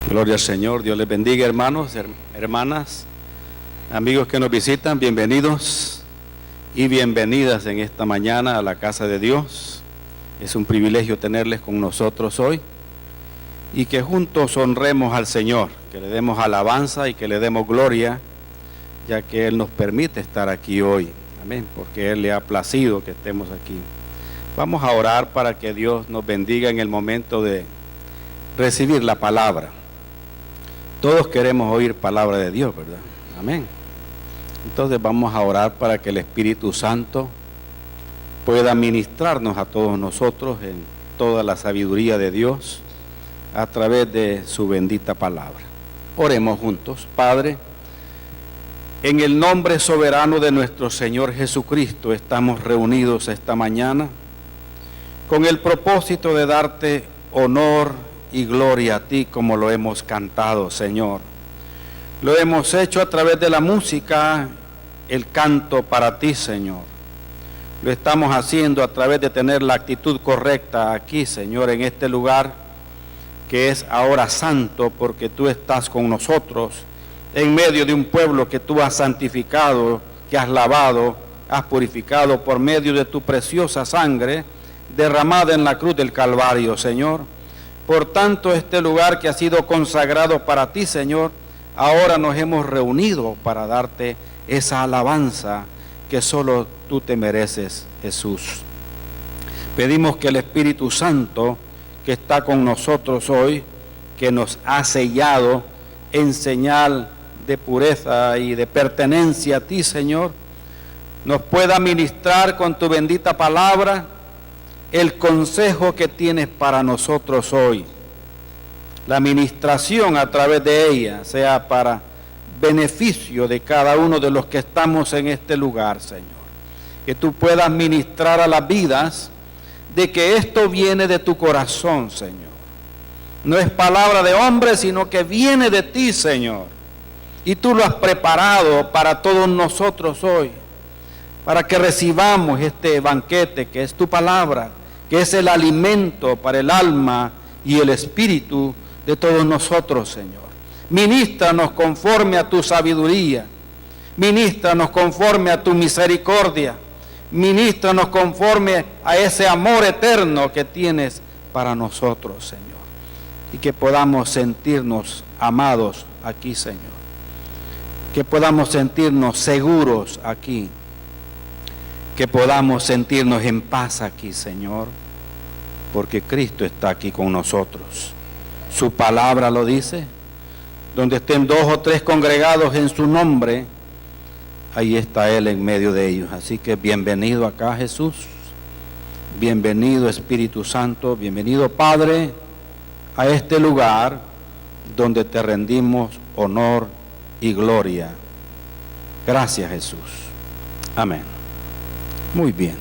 Gloria al Señor, Dios les bendiga, hermanos, hermanas, amigos que nos visitan, bienvenidos y bienvenidas en esta mañana a la casa de Dios. Es un privilegio tenerles con nosotros hoy y que juntos honremos al Señor, que le demos alabanza y que le demos gloria, ya que Él nos permite estar aquí hoy. Amén, porque Él le ha placido que estemos aquí. Vamos a orar para que Dios nos bendiga en el momento de recibir la palabra. Todos queremos oír palabra de Dios, ¿verdad? Amén. Entonces vamos a orar para que el Espíritu Santo pueda ministrarnos a todos nosotros en toda la sabiduría de Dios a través de su bendita palabra. Oremos juntos. Padre, en el nombre soberano de nuestro Señor Jesucristo estamos reunidos esta mañana con el propósito de darte honor y gloria a ti, como lo hemos cantado, Señor. Lo hemos hecho a través de la música, el canto para ti, Señor. Lo estamos haciendo a través de tener la actitud correcta aquí, Señor, en este lugar que es ahora santo, porque tú estás con nosotros en medio de un pueblo que tú has santificado, que has lavado, has purificado por medio de tu preciosa sangre derramada en la cruz del Calvario, Señor. Por tanto, este lugar que ha sido consagrado para ti, Señor, ahora nos hemos reunido para darte esa alabanza que solo tú te mereces, Jesús. Pedimos que el Espíritu Santo que está con nosotros hoy, que nos ha sellado en señal de pureza y de pertenencia a ti, Señor, nos pueda ministrar con tu bendita palabra el consejo que tienes para nosotros hoy. La ministración a través de ella sea para beneficio de cada uno de los que estamos en este lugar, Señor. Que tú puedas ministrar a las vidas de que esto viene de tu corazón, Señor. No es palabra de hombre, sino que viene de ti, Señor. Y tú lo has preparado para todos nosotros hoy, para que recibamos este banquete que es tu palabra, que es el alimento para el alma y el espíritu de todos nosotros, Señor. Ministranos conforme a tu sabiduría, ministranos conforme a tu misericordia, ministranos conforme a ese amor eterno que tienes para nosotros, Señor. Y que podamos sentirnos amados aquí, Señor. Que podamos sentirnos seguros aquí. Que podamos sentirnos en paz aquí, Señor, porque Cristo está aquí con nosotros. Su palabra lo dice, donde estén 2 o 3 congregados en su nombre, ahí está Él en medio de ellos. Así que bienvenido acá, Jesús, bienvenido Espíritu Santo, bienvenido Padre, a este lugar donde te rendimos honor y gloria. Gracias, Jesús. Amén. Muy bien.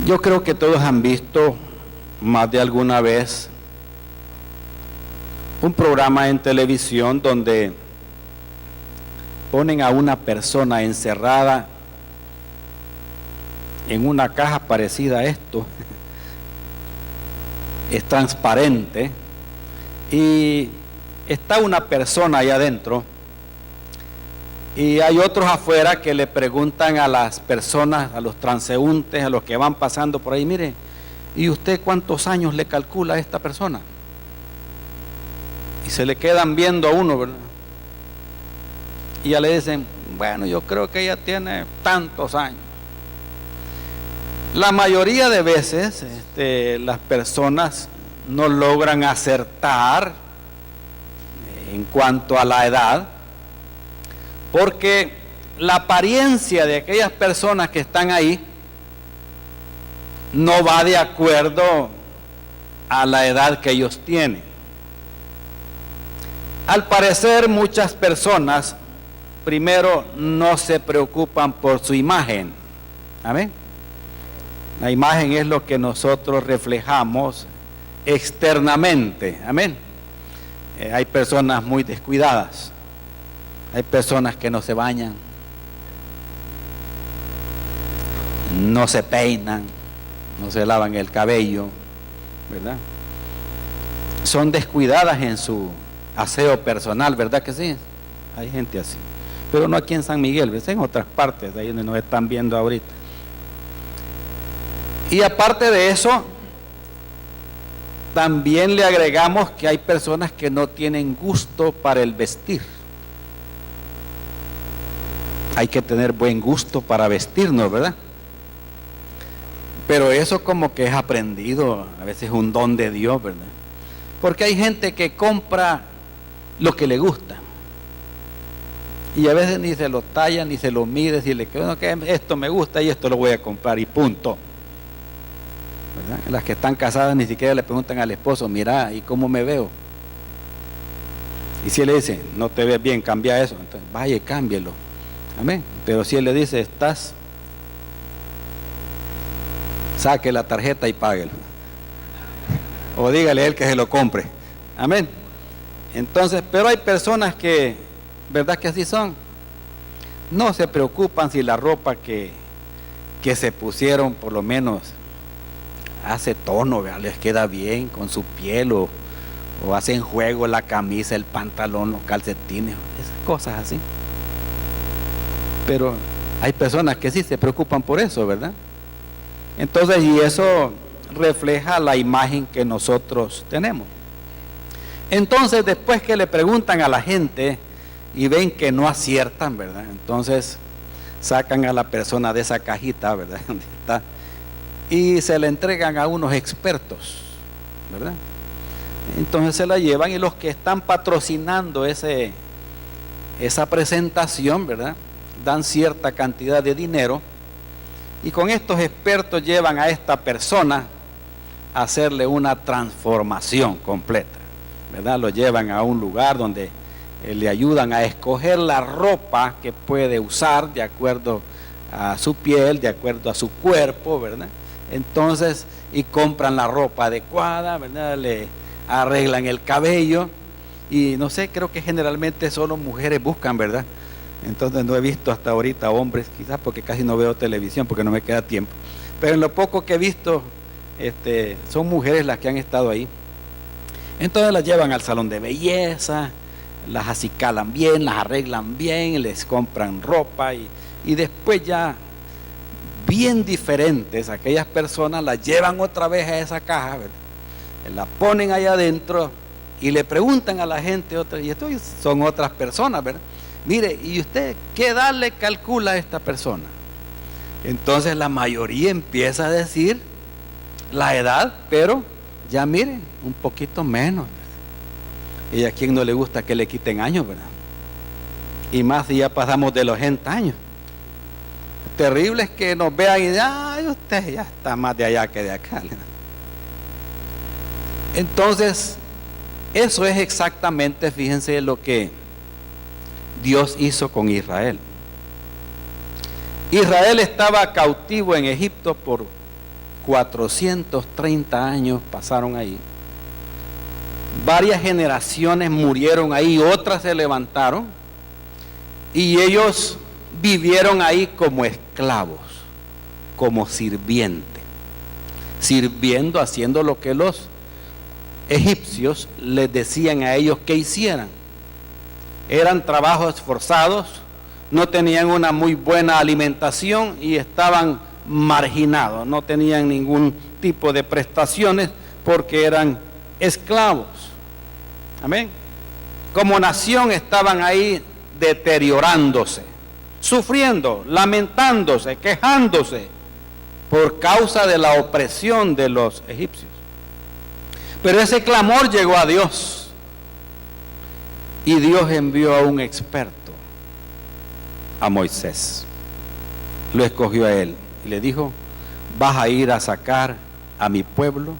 Yo creo que todos han visto más de alguna vez un programa en televisión donde ponen a una persona encerrada en una caja parecida a esto. Es transparente y está una persona ahí adentro. Y hay otros afuera que le preguntan a las personas, a los transeúntes, a los que van pasando por ahí, mire, ¿y usted cuántos años le calcula a esta persona? Y se le quedan viendo a uno, ¿verdad? Y ya le dicen, bueno, yo creo que ella tiene tantos años. La mayoría de veces las personas no logran acertar en cuanto a la edad, porque la apariencia de aquellas personas que están ahí no va de acuerdo a la edad que ellos tienen. Al parecer, muchas personas, primero, no se preocupan por su imagen. Amén. La imagen es lo que nosotros reflejamos externamente. Amén. Hay personas muy descuidadas. Hay personas que no se bañan, no se peinan, no se lavan el cabello, ¿verdad? son descuidadas en su aseo personal, ¿verdad que sí? Hay gente así, pero no aquí en San Miguel, ¿ves? En otras partes, ahí donde nos están viendo ahorita. Y aparte de eso, también le agregamos que hay personas que no tienen gusto para el vestir. Hay que tener buen gusto para vestirnos, ¿verdad? Pero eso como que es aprendido, a veces es un don de Dios, ¿verdad? Porque hay gente que compra lo que le gusta y a veces ni se lo talla, ni se lo mide, si le queda, que esto me gusta y esto lo voy a comprar y punto, ¿verdad? Las que están casadas ni siquiera le preguntan al esposo, mira, ¿y cómo me veo? Y si él le dice, no te ves bien, cambia eso, entonces vaya y cámbielo, amén. Pero si él le dice, saque la tarjeta y páguelo, o dígale a él que se lo compre, amén. Entonces, pero hay personas que, ¿verdad que así son? No se preocupan si la ropa que se pusieron por lo menos hace tono, ¿verdad? Les queda bien con su piel, o hacen juego la camisa, el pantalón, los calcetines, esas cosas así. Pero hay personas que sí se preocupan por eso, ¿verdad? Entonces, y eso refleja la imagen que nosotros tenemos. Entonces, después que le preguntan a la gente y ven que no aciertan, ¿verdad? Entonces sacan a la persona de esa cajita, ¿verdad? Donde está, y se la entregan a unos expertos, ¿verdad? Entonces se la llevan, y los que están patrocinando esa presentación, ¿verdad?, dan cierta cantidad de dinero, y con estos expertos llevan a esta persona a hacerle una transformación completa, ¿verdad? Lo llevan a un lugar donde le ayudan a escoger la ropa que puede usar de acuerdo a su piel, de acuerdo a su cuerpo, ¿verdad? Entonces, y compran la ropa adecuada, ¿verdad? Le arreglan el cabello, y no sé, creo que generalmente solo mujeres buscan, ¿verdad? Entonces no he visto hasta ahorita hombres, quizás porque casi no veo televisión, porque no me queda tiempo, pero en lo poco que he visto, son mujeres las que han estado ahí. Entonces las llevan al salón de belleza, las acicalan bien, las arreglan bien, les compran ropa, y después ya bien diferentes aquellas personas las llevan otra vez a esa caja, ¿verdad? La ponen allá adentro y le preguntan a la gente y esto son otras personas, ¿verdad? Mire, ¿y usted qué edad le calcula a esta persona? Entonces la mayoría empieza a decir la edad, pero ya mire, un poquito menos. Y a quien no le gusta que le quiten años, ¿verdad? Y más si ya pasamos de los 80 años. Terrible es que nos vean y digan, ay, usted ya está más de allá que de acá, ¿verdad? Entonces, eso es exactamente, fíjense, lo que Dios hizo con Israel. Israel estaba cautivo en Egipto por 430 años, pasaron ahí. Varias generaciones murieron ahí, otras se levantaron, y ellos vivieron ahí como esclavos, como sirvientes, sirviendo, haciendo lo que los egipcios les decían a ellos que hicieran. Eran trabajos forzados, no tenían una muy buena alimentación y estaban marginados, no tenían ningún tipo de prestaciones porque eran esclavos. Amén. Como nación estaban ahí deteriorándose, sufriendo, lamentándose, quejándose por causa de la opresión de los egipcios. Pero ese clamor llegó a Dios, y Dios envió a un experto, a Moisés. Lo escogió a él y le dijo: vas a ir a sacar a mi pueblo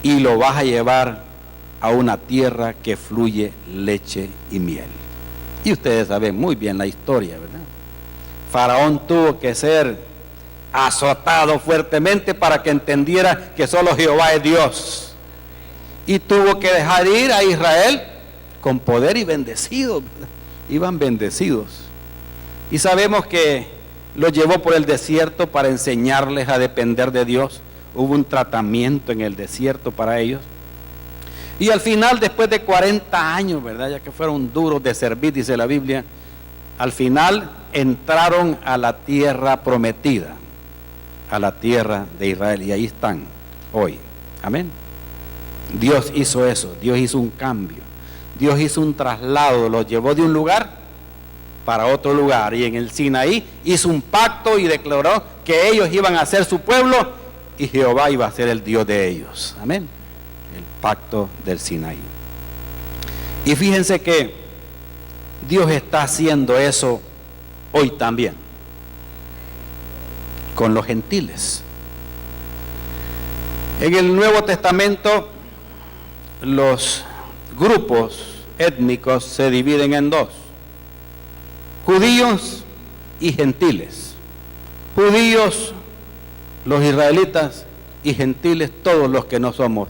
y lo vas a llevar a una tierra que fluye leche y miel. Y ustedes saben muy bien la historia, ¿verdad? Faraón tuvo que ser azotado fuertemente para que entendiera que solo Jehová es Dios, y tuvo que dejar ir a Israel con poder y bendecidos, ¿verdad? Iban bendecidos, y sabemos que los llevó por el desierto para enseñarles a depender de Dios. Hubo un tratamiento en el desierto para ellos, Y al final, después de 40 años, ¿verdad? Ya que fueron duros de servir, dice la Biblia, al final entraron a la tierra prometida, a la tierra de Israel, y ahí están hoy. Amén. Dios hizo eso, Dios hizo un cambio, Dios hizo un traslado, los llevó de un lugar para otro lugar, y en el Sinaí hizo un pacto y declaró que ellos iban a ser su pueblo y Jehová iba a ser el Dios de ellos. Amén. El pacto del Sinaí. Y fíjense que Dios está haciendo eso hoy también con los gentiles. En el Nuevo Testamento los grupos étnicos se dividen en dos: judíos y gentiles. Judíos, los israelitas, y gentiles, todos los que no somos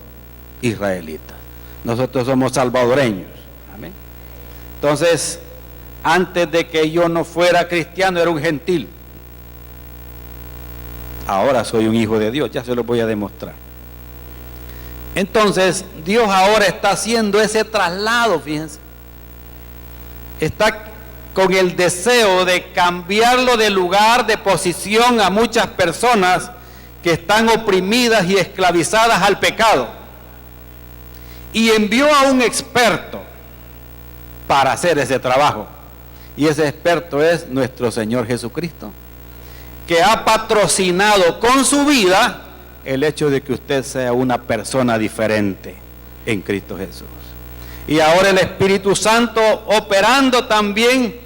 israelitas. Nosotros somos salvadoreños. Amén. Entonces, antes de que yo no fuera cristiano, era un gentil. Ahora soy un hijo de Dios, ya se lo voy a demostrar. Entonces, Dios ahora está haciendo ese traslado, fíjense. Está con el deseo de cambiarlo de lugar, de posición a muchas personas que están oprimidas y esclavizadas al pecado. Y envió a un experto para hacer ese trabajo. Y ese experto es nuestro Señor Jesucristo, que ha patrocinado con su vida el hecho de que usted sea una persona diferente en Cristo Jesús. Y ahora el Espíritu Santo, operando también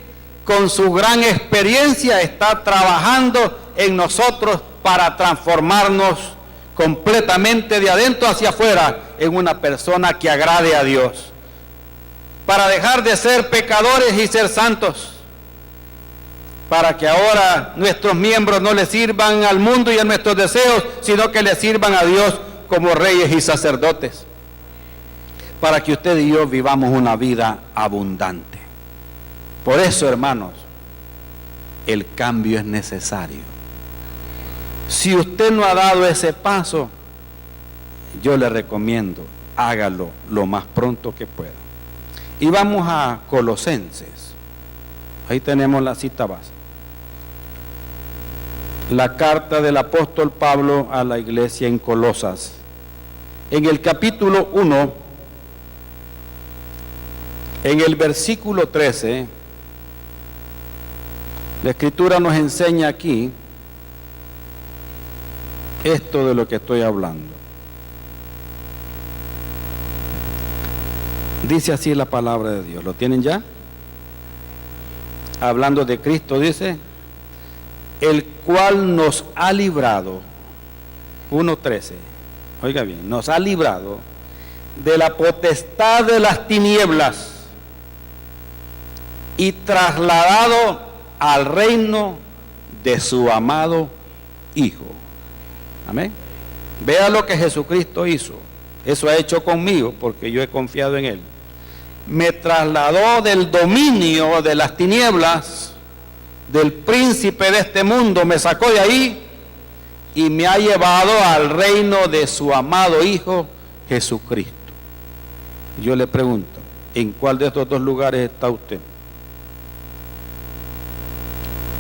con su gran experiencia, está trabajando en nosotros para transformarnos completamente de adentro hacia afuera en una persona que agrade a Dios, para dejar de ser pecadores y ser santos, para que ahora nuestros miembros no le sirvan al mundo y a nuestros deseos, sino que le sirvan a Dios como reyes y sacerdotes, para que usted y yo vivamos una vida abundante. Por eso, hermanos, el cambio es necesario. Si usted no ha dado ese paso, yo le recomiendo, hágalo lo más pronto que pueda. Y vamos a Colosenses. Ahí tenemos la cita base. La carta del apóstol Pablo a la iglesia en Colosas. En el capítulo 1, en el versículo 13, la Escritura nos enseña aquí esto de lo que estoy hablando. Dice así la palabra de Dios. ¿Lo tienen ya? Hablando de Cristo, dice: el cual nos ha librado, 1:13, oiga bien, nos ha librado de la potestad de las tinieblas y trasladado al reino de su amado Hijo. Amén. Vea lo que Jesucristo hizo. Eso ha hecho conmigo porque yo he confiado en Él. Me trasladó del dominio de las tinieblas, del príncipe de este mundo, me sacó de ahí y me ha llevado al reino de su amado Hijo Jesucristo. Yo le pregunto, ¿en cuál de estos dos lugares está usted?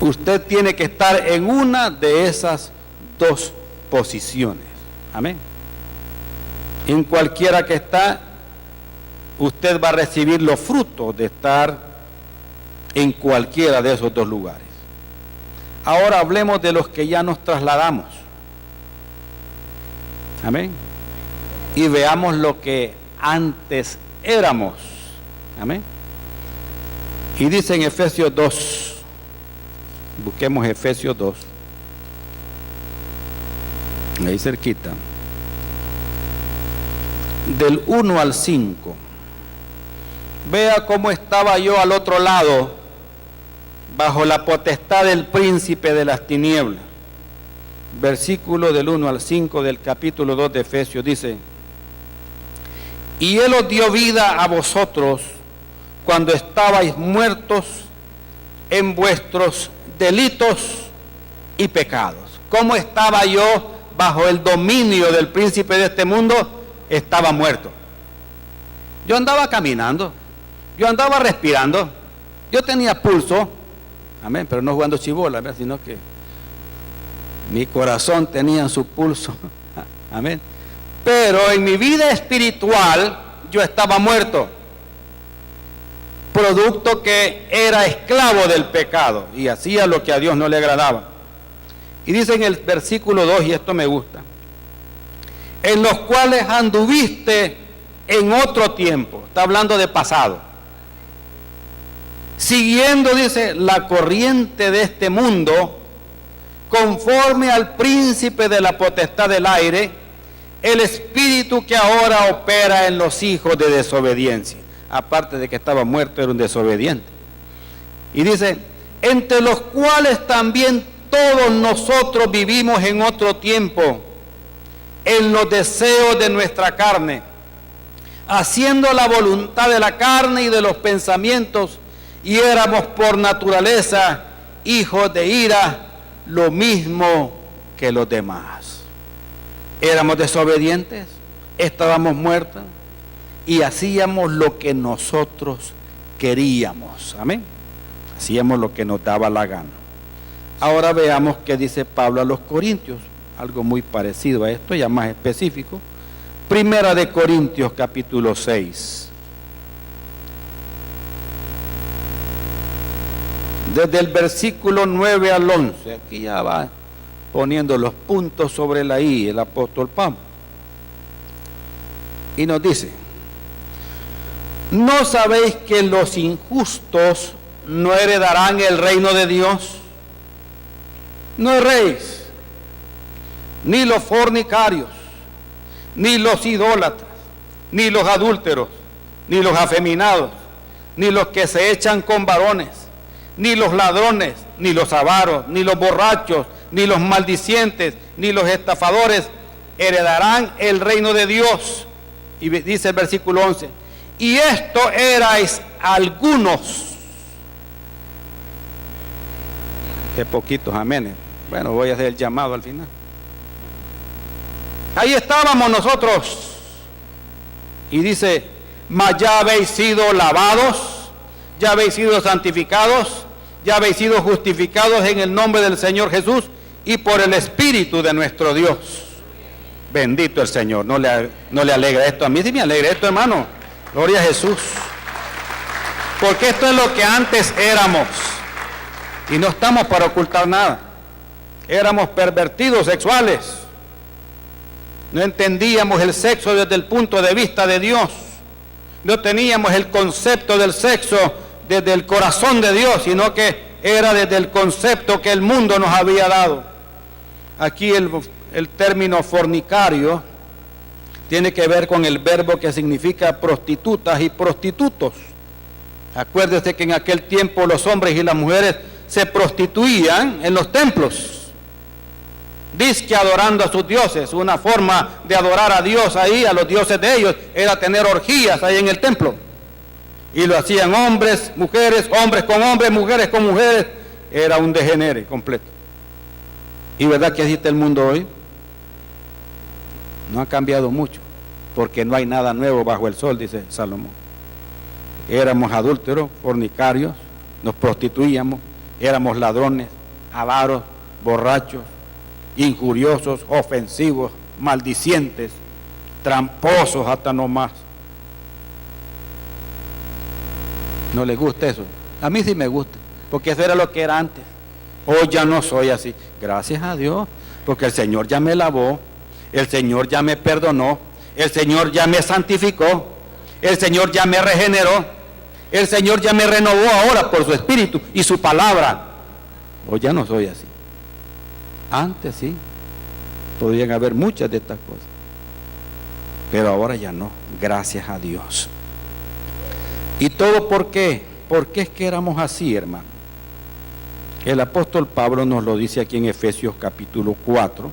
Usted tiene que estar en una de esas dos posiciones. Amén. En cualquiera que está, usted va a recibir los frutos de estar en cualquiera de esos dos lugares. Ahora hablemos de los que ya nos trasladamos. Amén. Y veamos lo que antes éramos. Amén. Y dice en Efesios 2, busquemos Efesios 2, ahí cerquita, del 1 al 5. Vea cómo estaba yo al otro lado, bajo la potestad del príncipe de las tinieblas. Versículo del 1 al 5 del capítulo 2 de Efesios dice: y Él os dio vida a vosotros cuando estabais muertos en vuestros delitos y pecados. ¿Cómo estaba yo bajo el dominio del príncipe de este mundo? Estaba muerto. Yo andaba caminando, yo andaba respirando, yo tenía pulso, amén, pero no jugando chibola, sino que mi corazón tenía su pulso, amén. Pero en mi vida espiritual yo estaba muerto, producto que era esclavo del pecado y hacía lo que a Dios no le agradaba. Y dice en el versículo 2, y esto me gusta, en los cuales anduviste en otro tiempo, está hablando de pasado, siguiendo, dice, la corriente de este mundo, conforme al príncipe de la potestad del aire, el espíritu que ahora opera en los hijos de desobediencia. Aparte de que estaba muerto, era un desobediente. Y dice, entre los cuales también todos nosotros vivimos en otro tiempo, en los deseos de nuestra carne, haciendo la voluntad de la carne y de los pensamientos, y éramos por naturaleza hijos de ira, lo mismo que los demás. Éramos desobedientes, estábamos muertos y hacíamos lo que nosotros queríamos. Amén. Hacíamos lo que nos daba la gana. Ahora veamos qué dice Pablo a los Corintios, algo muy parecido a esto, ya más específico. Primera de Corintios, capítulo 6. Desde el versículo 9 al 11, aquí ya va poniendo los puntos sobre la I, el apóstol Pablo. Y nos dice, ¿no sabéis que los injustos no heredarán el reino de Dios? No erréis, ni los fornicarios, ni los idólatras, ni los adúlteros, ni los afeminados, ni los que se echan con varones, ni los ladrones, ni los avaros, ni los borrachos, ni los maldicientes, ni los estafadores heredarán el reino de Dios. Y dice el versículo 11, y esto erais algunos. Qué poquitos amenes. Bueno, voy a hacer el llamado al final. Ahí estábamos nosotros. Y dice, mas ya habéis sido lavados, ya habéis sido santificados, ya habéis sido justificados en el nombre del Señor Jesús y por el Espíritu de nuestro Dios. Bendito el Señor. ¿No le alegra esto? A mí sí me alegra esto, hermano. Gloria a Jesús. Porque esto es lo que antes éramos. Y no estamos para ocultar nada. Éramos pervertidos sexuales. No entendíamos el sexo desde el punto de vista de Dios. No teníamos el concepto del sexo desde el corazón de Dios, sino que era desde el concepto que el mundo nos había dado. Aquí el término fornicario tiene que ver con el verbo que significa prostitutas y prostitutos. Acuérdese que en aquel tiempo los hombres y las mujeres se prostituían en los templos, dizque adorando a sus dioses. Una forma de adorar a Dios ahí, a los dioses de ellos, era tener orgías ahí en el templo. Y lo hacían hombres, mujeres, hombres con hombres, mujeres con mujeres. Era un degenere completo. ¿Y verdad que existe el mundo hoy? No ha cambiado mucho, porque no hay nada nuevo bajo el sol, dice Salomón. Éramos adúlteros, fornicarios, nos prostituíamos, éramos ladrones, avaros, borrachos, injuriosos, ofensivos, maldicientes, tramposos hasta no más. ¿No les gusta eso? A mí sí me gusta, porque eso era lo que era antes. Hoy ya no soy así. Gracias a Dios, porque el Señor ya me lavó, el Señor ya me perdonó, el Señor ya me santificó, el Señor ya me regeneró, el Señor ya me renovó ahora por su Espíritu y su palabra. Hoy ya no soy así. Antes sí, podrían haber muchas de estas cosas, pero ahora ya no, gracias a Dios. ¿Y todo por qué? ¿Por qué es que éramos así, hermano? El apóstol Pablo nos lo dice aquí en Efesios capítulo 4.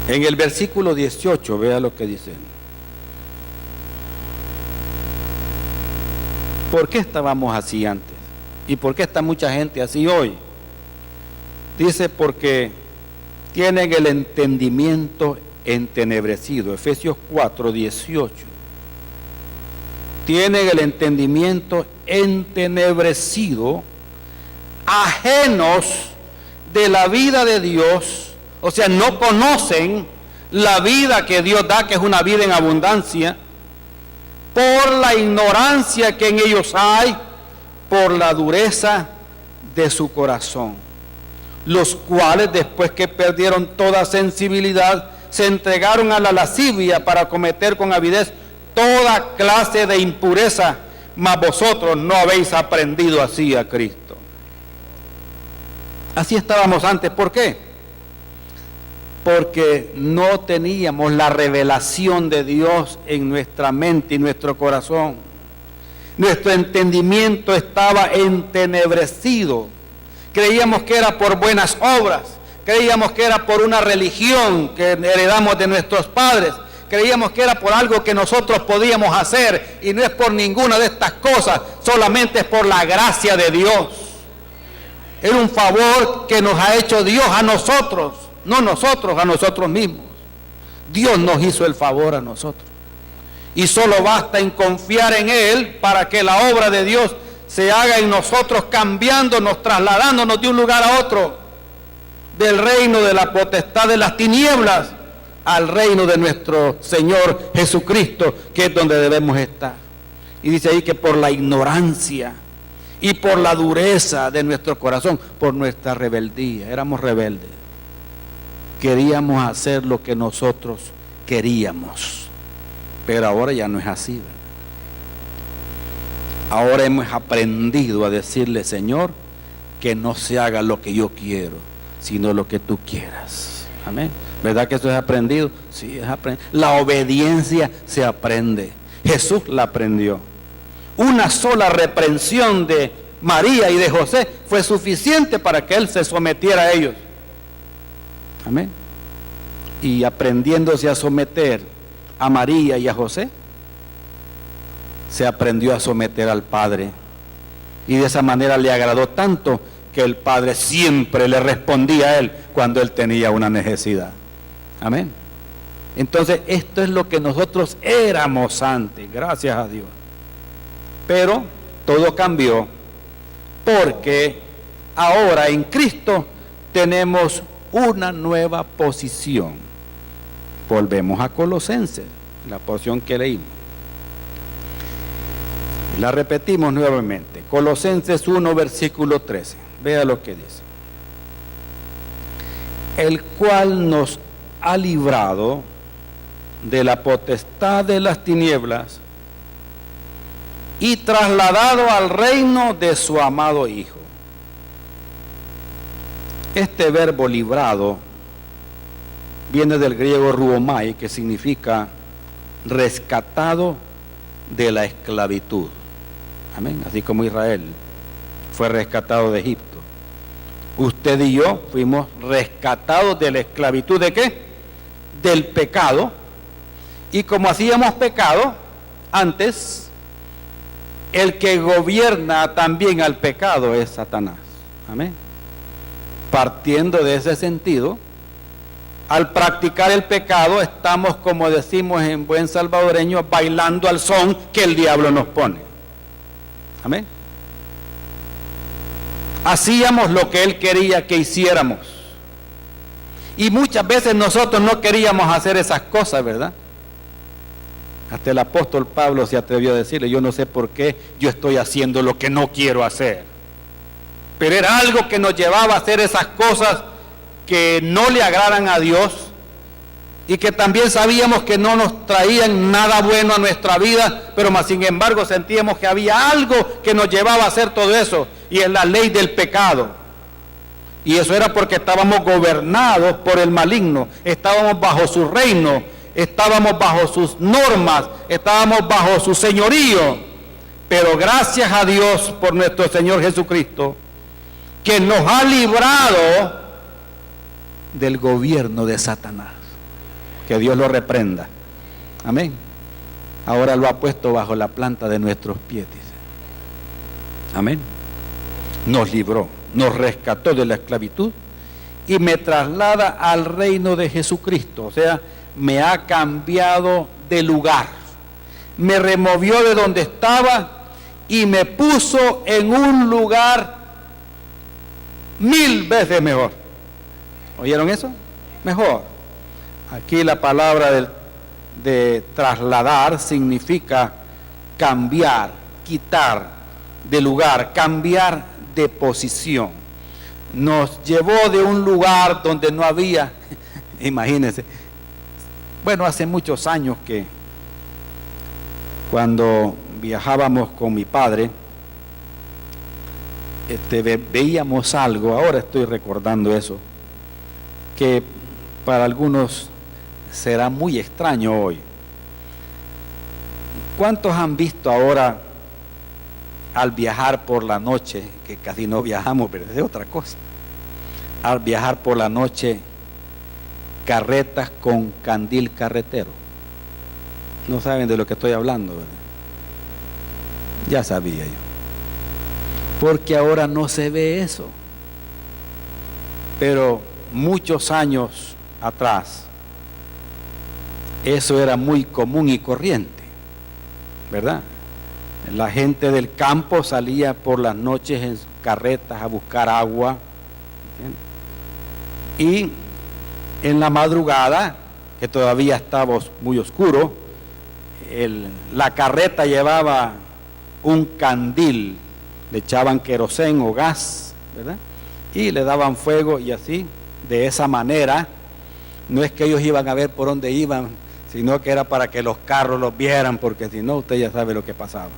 En el versículo 18, vea lo que dice. ¿Por qué estábamos así antes? ¿Y por qué está mucha gente así hoy? Dice, porque tienen el entendimiento entenebrecido. Efesios 4:18. Tienen el entendimiento entenebrecido, ajenos de la vida de Dios, o sea, no conocen la vida que Dios da, que es una vida en abundancia, por la ignorancia que en ellos hay, por la dureza de su corazón, los cuales después que perdieron toda sensibilidad, se entregaron a la lascivia para cometer con avidez toda clase de impureza, mas vosotros no habéis aprendido así a Cristo. Así estábamos antes. ¿Por qué? Porque no teníamos la revelación de Dios en nuestra mente y nuestro corazón. Nuestro entendimiento estaba entenebrecido. Creíamos que era por buenas obras, creíamos que era por una religión que heredamos de nuestros padres, creíamos que era por algo que nosotros podíamos hacer, y no es por ninguna de estas cosas, solamente es por la gracia de Dios. Es un favor que nos ha hecho Dios a nosotros, no nosotros a nosotros mismos. Dios nos hizo el favor a nosotros. Y solo basta en confiar en Él para que la obra de Dios se haga en nosotros, cambiándonos, trasladándonos de un lugar a otro, del reino de la potestad de las tinieblas al reino de nuestro Señor Jesucristo, que es donde debemos estar. Y dice ahí que por la ignorancia y por la dureza de nuestro corazón, por nuestra rebeldía, éramos rebeldes. Queríamos hacer lo que nosotros queríamos, pero ahora ya no es así, ¿verdad? Ahora hemos aprendido a decirle: Señor, que no se haga lo que yo quiero, sino lo que tú quieras. Amén. ¿Verdad que eso es aprendido? Sí, es aprendido. La obediencia se aprende. Jesús la aprendió. Una sola reprensión de María y de José fue suficiente para que Él se sometiera a ellos. Amén. Y aprendiéndose a someter a María y a José, se aprendió a someter al Padre. Y de esa manera le agradó tanto que el Padre siempre le respondía a Él cuando Él tenía una necesidad. Amén. Entonces, esto es lo que nosotros éramos antes, gracias a Dios. Pero todo cambió, porque ahora en Cristo tenemos una nueva posición. Volvemos a Colosenses, la porción que leímos. La repetimos nuevamente. Colosenses 1, versículo 13. Vea lo que dice. El cual nos ha librado de la potestad de las tinieblas y trasladado al reino de su amado Hijo. Este verbo librado viene del griego ruomai, que significa rescatado de la esclavitud. Amén. Así como Israel fue rescatado de Egipto, usted y yo fuimos rescatados de la esclavitud. ¿De qué? Del pecado. Y como hacíamos pecado antes, el que gobierna también al pecado es Satanás. Amén. Partiendo de ese sentido, al practicar el pecado estamos, como decimos en buen salvadoreño, bailando al son que el diablo nos pone. Amén. Hacíamos lo que él quería que hiciéramos. Y muchas veces nosotros no queríamos hacer esas cosas, ¿verdad? Hasta el apóstol Pablo se atrevió a decirle: yo no sé por qué yo estoy haciendo lo que no quiero hacer. Pero era algo que nos llevaba a hacer esas cosas que no le agradan a Dios, y que también sabíamos que no nos traían nada bueno a nuestra vida, pero más sin embargo sentíamos que había algo que nos llevaba a hacer todo eso, y es la ley del pecado. Y eso era porque estábamos gobernados por el maligno, estábamos bajo su reino, estábamos bajo sus normas, estábamos bajo su señorío. Pero gracias a Dios por nuestro Señor Jesucristo, que nos ha librado del gobierno de Satanás. Que Dios lo reprenda. Amén. Ahora lo ha puesto bajo la planta de nuestros pies, dice. Amén. Nos libró, nos rescató de la esclavitud y me traslada al reino de Jesucristo. O sea, me ha cambiado de lugar, me removió de donde estaba y me puso en un lugar 1000 veces mejor. ¿Oyeron eso? Mejor. Aquí la palabra de trasladar significa cambiar, quitar de lugar, cambiar de posición. Nos llevó de un lugar donde no había, imagínense, bueno, hace muchos años que cuando viajábamos con mi padre, veíamos algo, ahora estoy recordando eso, que para algunos será muy extraño hoy. ¿Cuántos han visto ahora al viajar por la noche, que casi no viajamos, pero es otra cosa, al viajar por la noche, carretas con candil carretero? No saben de lo que estoy hablando, ¿verdad? Ya sabía yo. Porque ahora no se ve eso. Pero muchos años atrás, eso era muy común y corriente, ¿verdad? La gente del campo salía por las noches en carretas a buscar agua, ¿entiendes? Y en la madrugada, que todavía estaba muy oscuro, la carreta llevaba un candil, le echaban querosén o gas, ¿verdad? Y le daban fuego, y así, de esa manera, no es que ellos iban a ver por dónde iban, sino que era para que los carros los vieran, porque si no, usted ya sabe lo que pasaba.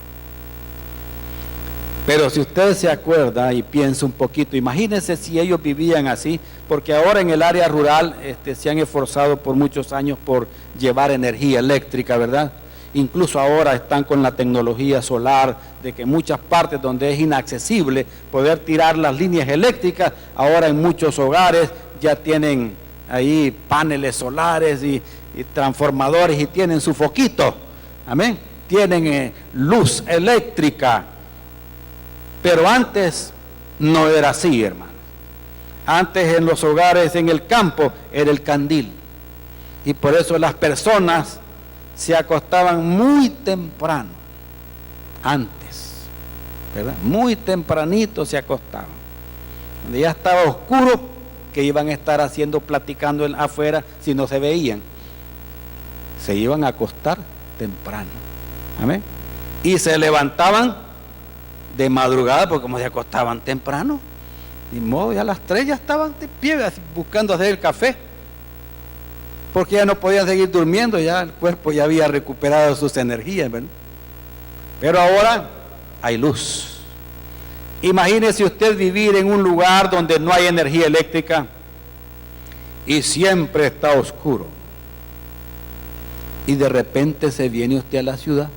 Pero si usted se acuerda y piensa un poquito, imagínense si ellos vivían así, porque ahora en el área rural se han esforzado por muchos años por llevar energía eléctrica, ¿verdad? Incluso ahora están con la tecnología solar, de que muchas partes donde es inaccesible poder tirar las líneas eléctricas, ahora en muchos hogares ya tienen ahí paneles solares y transformadores y tienen su foquito, amén, tienen luz eléctrica. Pero antes no era así, hermanos. Antes en los hogares, en el campo, era el candil. Y por eso las personas se acostaban muy temprano, antes, ¿verdad? Muy tempranito se acostaban. Cuando ya estaba oscuro, que iban a estar haciendo, platicando afuera si no se veían. Se iban a acostar temprano. Amén. Y se levantaban de madrugada, porque como se acostaban temprano, ni modo, ya a las 3 ya estaban de pie buscando hacer el café, porque ya no podían seguir durmiendo, ya el cuerpo ya había recuperado sus energías, ¿verdad? Pero ahora hay luz. Imagínese usted vivir en un lugar donde no hay energía eléctrica y siempre está oscuro, y de repente se viene usted a la ciudad.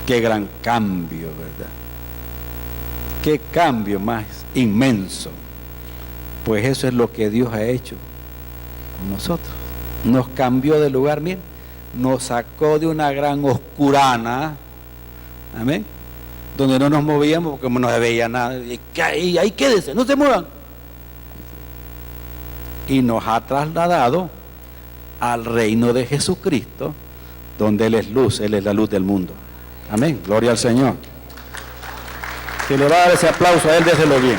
Qué gran cambio, ¿verdad? Qué cambio más inmenso. Pues eso es lo que Dios ha hecho con nosotros. Nos cambió de lugar, miren, nos sacó de una gran oscurana, amén, donde no nos movíamos porque no se veía nada. Y ahí quédense, no se muevan. Y nos ha trasladado al reino de Jesucristo, donde Él es luz, Él es la luz del mundo. Amén, gloria al Señor. Si le va a dar ese aplauso a Él, déselo bien.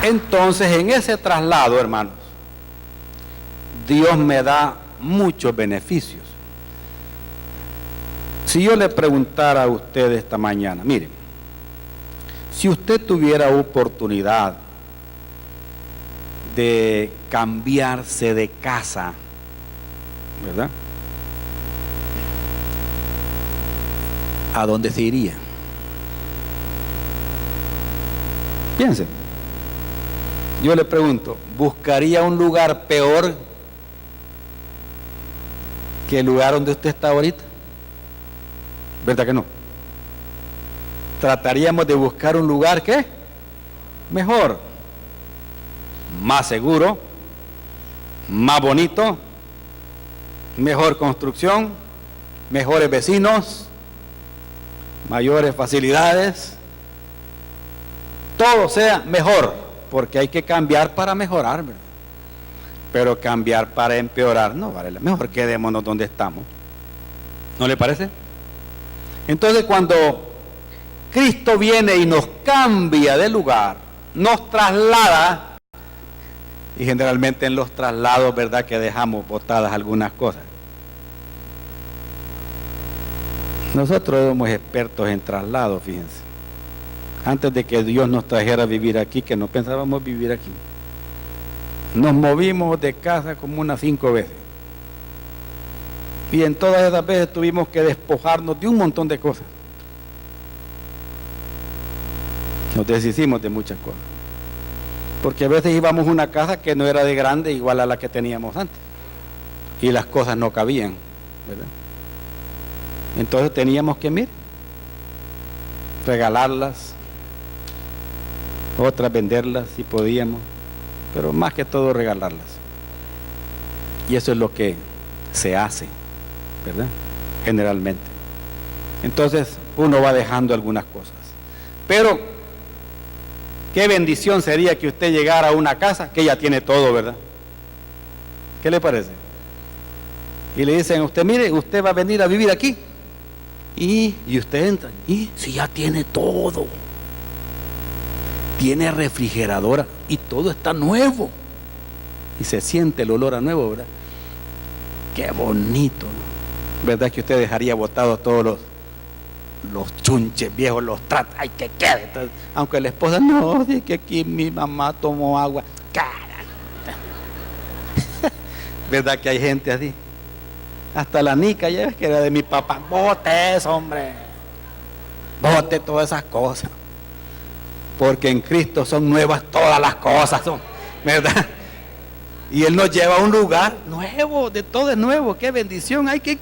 Entonces, en ese traslado, hermanos, Dios me da muchos beneficios. Si yo le preguntara a usted esta mañana, mire, si usted tuviera oportunidad de cambiarse de casa, ¿verdad? ¿A dónde se iría? Piensen. Yo le pregunto, ¿buscaría un lugar peor que el lugar donde usted está ahorita? ¿Verdad que no? Trataríamos de buscar un lugar, ¿qué? Mejor, más seguro, más bonito, mejor construcción, mejores vecinos, mayores facilidades, todo sea mejor, porque hay que cambiar para mejorar, ¿verdad? Pero cambiar para empeorar no vale la mejor quedémonos donde estamos. ¿No le parece? Entonces, cuando Cristo viene y nos cambia de lugar, nos traslada, y generalmente en los traslados, ¿verdad?, que dejamos botadas algunas cosas. Nosotros somos expertos en traslados, fíjense. Antes de que Dios nos trajera a vivir aquí, que no pensábamos vivir aquí, nos movimos de casa como unas 5 veces. Y en todas esas veces tuvimos que despojarnos de un montón de cosas. Nos deshicimos de muchas cosas. Porque a veces íbamos a una casa que no era de grande igual a la que teníamos antes. Y las cosas no cabían, ¿verdad? Entonces teníamos que, mire, regalarlas, otras venderlas si podíamos, pero más que todo regalarlas. Y eso es lo que se hace, ¿verdad? Generalmente. Entonces uno va dejando algunas cosas. Pero qué bendición sería que usted llegara a una casa que ya tiene todo, ¿verdad? ¿Qué le parece? Y le dicen a usted, mire, usted va a venir a vivir aquí. Y usted entra, y si ya tiene todo, tiene refrigeradora y todo está nuevo, y se siente el olor a nuevo, ¿verdad? Qué bonito, ¿no? ¿Verdad que usted dejaría botados todos los chunches viejos, los tratos? ¡Ay, que quede! Entonces, aunque la esposa, no, dice que aquí mi mamá tomó agua. ¿Verdad que hay gente así? Hasta la nica, ya ves que era de mi papá. Bote eso, hombre. Bote todas esas cosas. Porque en Cristo son nuevas todas las cosas, ¿verdad? Y Él nos lleva a un lugar nuevo, de todo es nuevo. Qué bendición, hay que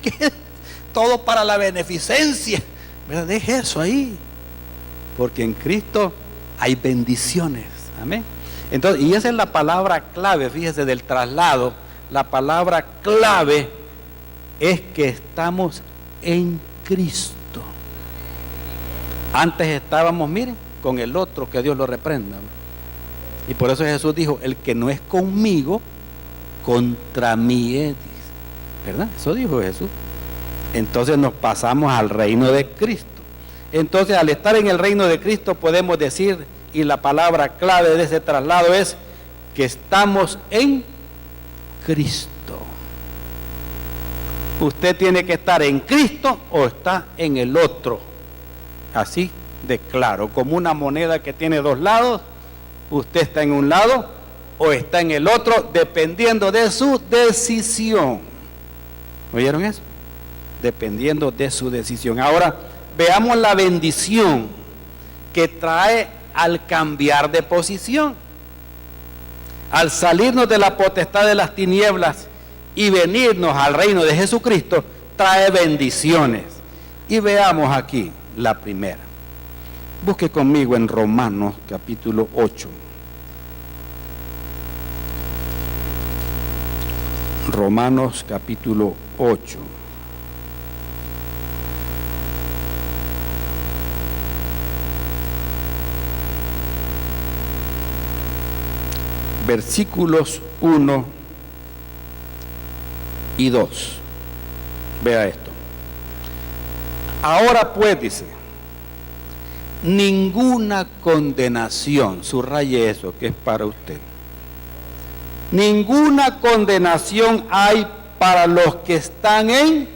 todo para la beneficencia, ¿verdad? Deje eso ahí. Porque en Cristo hay bendiciones. Amén. Entonces, y esa es la palabra clave, fíjese, del traslado. La palabra clave es que estamos en Cristo. Antes estábamos, miren, con el otro, que Dios lo reprenda. Y por eso Jesús dijo, el que no es conmigo, contra mí es, ¿verdad? Eso dijo Jesús. Entonces nos pasamos al reino de Cristo. Entonces, al estar en el reino de Cristo podemos decir, y la palabra clave de ese traslado es que estamos en Cristo. Usted tiene que estar en Cristo o está en el otro. Así de claro, como una moneda que tiene dos lados, usted está en un lado o está en el otro, dependiendo de su decisión. ¿Oyeron eso? Dependiendo de su decisión. Ahora, veamos la bendición que trae al cambiar de posición. Al salirnos de la potestad de las tinieblas y venirnos al reino de Jesucristo, trae bendiciones. Y veamos aquí la primera. Busque conmigo en Romanos capítulo 8. Romanos capítulo 8. Versículos 1 y 2. Vea esto. Ahora pues, dice, ninguna condenación, subraye eso que es para usted. Ninguna condenación hay para los que están en,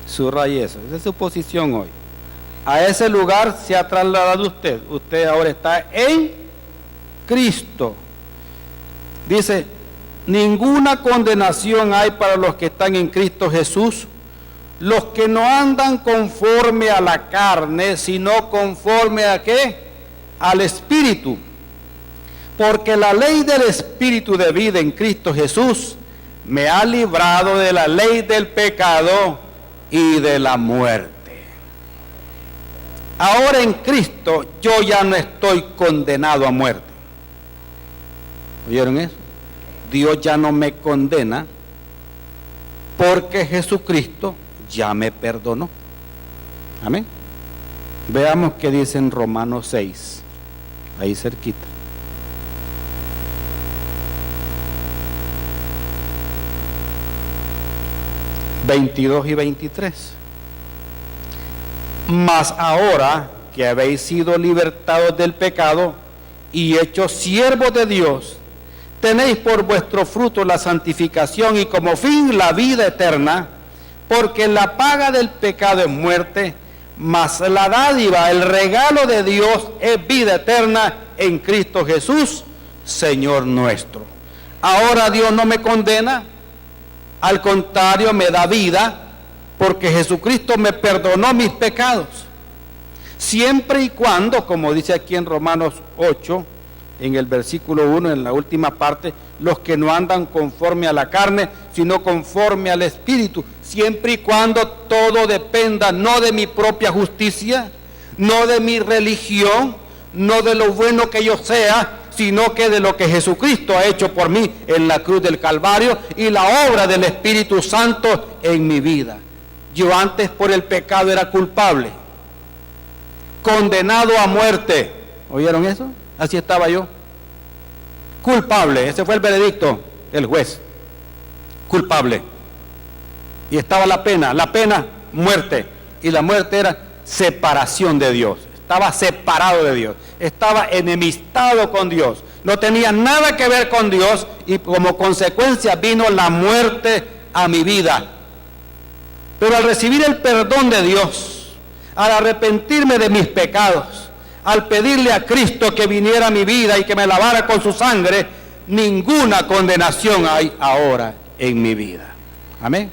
subraye eso, esa es su posición hoy. A ese lugar se ha trasladado usted. Usted ahora está en Cristo. Dice, ninguna condenación hay para los que están en Cristo Jesús, los que no andan conforme a la carne, sino conforme a ¿qué? Al Espíritu. Porque la ley del Espíritu de vida en Cristo Jesús me ha librado de la ley del pecado y de la muerte. Ahora en Cristo yo ya no estoy condenado a muerte. ¿Oyeron eso? Dios ya no me condena porque Jesucristo ya me perdonó. Amén. Veamos qué dice en Romanos 6, ahí cerquita. ...22 y 23... Mas ahora que habéis sido libertados del pecado y hechos siervos de Dios, tenéis por vuestro fruto la santificación y como fin la vida eterna, porque la paga del pecado es muerte, mas la dádiva, el regalo de Dios es vida eterna en Cristo Jesús, Señor nuestro. Ahora Dios no me condena, al contrario me da vida, porque Jesucristo me perdonó mis pecados. Siempre y cuando, como dice aquí en Romanos 8, en el versículo 1, en la última parte, los que no andan conforme a la carne, sino conforme al Espíritu, siempre y cuando todo dependa no de mi propia justicia, no de mi religión, no de lo bueno que yo sea, sino que de lo que Jesucristo ha hecho por mí en la cruz del Calvario y la obra del Espíritu Santo en mi vida. Yo antes por el pecado era culpable, condenado a muerte. ¿Oyeron eso? Así estaba yo. Culpable, ese fue el veredicto del juez. Culpable. Y estaba la pena, muerte. Y la muerte era separación de Dios. Estaba separado de Dios, estaba enemistado con Dios, no tenía nada que ver con Dios y como consecuencia vino la muerte a mi vida. Pero al recibir el perdón de Dios, al arrepentirme de mis pecados, al pedirle a Cristo que viniera a mi vida y que me lavara con su sangre, ninguna condenación hay ahora en mi vida. Amén.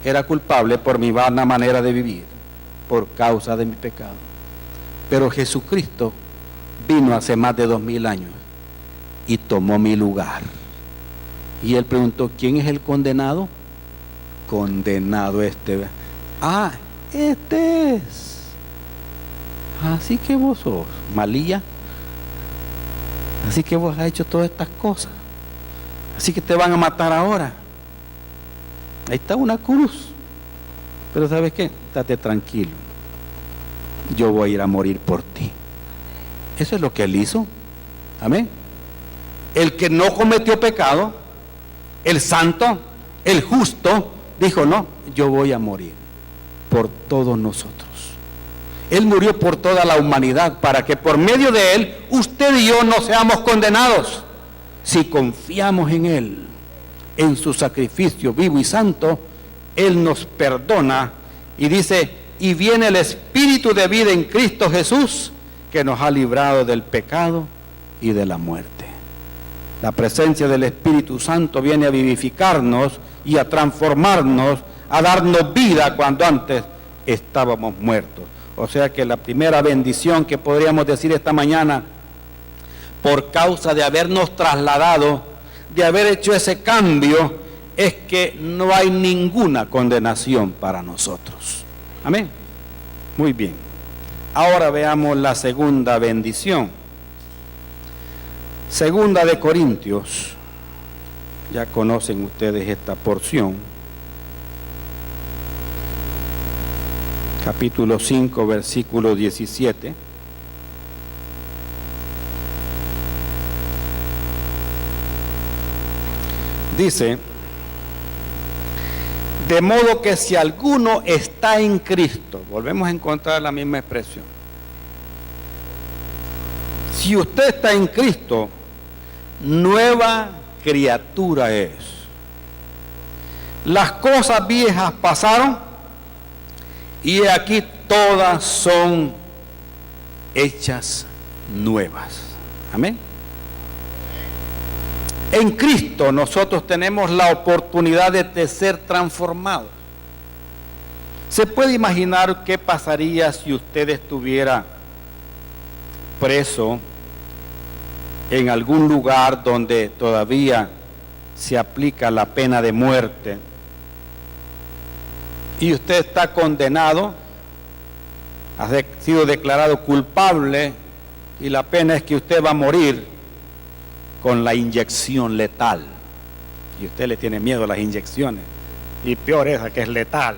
Era culpable por mi vana manera de vivir, por causa de mi pecado. Pero Jesucristo vino hace más de 2000 años y tomó mi lugar. Y él preguntó, ¿quién es el condenado? Condenado este. Ah, este es. Así que vos sos malilla. Así que vos has hecho todas estas cosas. Así que te van a matar ahora. Ahí está una cruz. Pero ¿sabes qué? Estate tranquilo. Yo voy a ir a morir por ti. Eso es lo que él hizo. Amén. El que no cometió pecado, el santo, el justo, dijo, no, yo voy a morir por todos nosotros. Él murió por toda la humanidad para que por medio de él, usted y yo no seamos condenados. Si confiamos en él, en su sacrificio vivo y santo, él nos perdona y dice, y viene el Espíritu de vida en Cristo Jesús, que nos ha librado del pecado y de la muerte. La presencia del Espíritu Santo viene a vivificarnos y a transformarnos, a darnos vida cuando antes estábamos muertos. O sea que la primera bendición que podríamos decir esta mañana, por causa de habernos trasladado, de haber hecho ese cambio, es que no hay ninguna condenación para nosotros. Amén. Muy bien. Ahora veamos la segunda bendición. Segunda de Corintios. Ya conocen ustedes esta porción. Capítulo 5, versículo 17. Dice, de modo que si alguno está en Cristo, volvemos a encontrar la misma expresión. Si usted está en Cristo, nueva criatura es. Las cosas viejas pasaron y aquí todas son hechas nuevas. Amén. En Cristo nosotros tenemos la oportunidad de ser transformados. ¿Se puede imaginar qué pasaría si usted estuviera preso en algún lugar donde todavía se aplica la pena de muerte y usted está condenado, ha sido declarado culpable y la pena es que usted va a morir con la inyección letal? Y usted le tiene miedo a las inyecciones, y peor esa que es letal.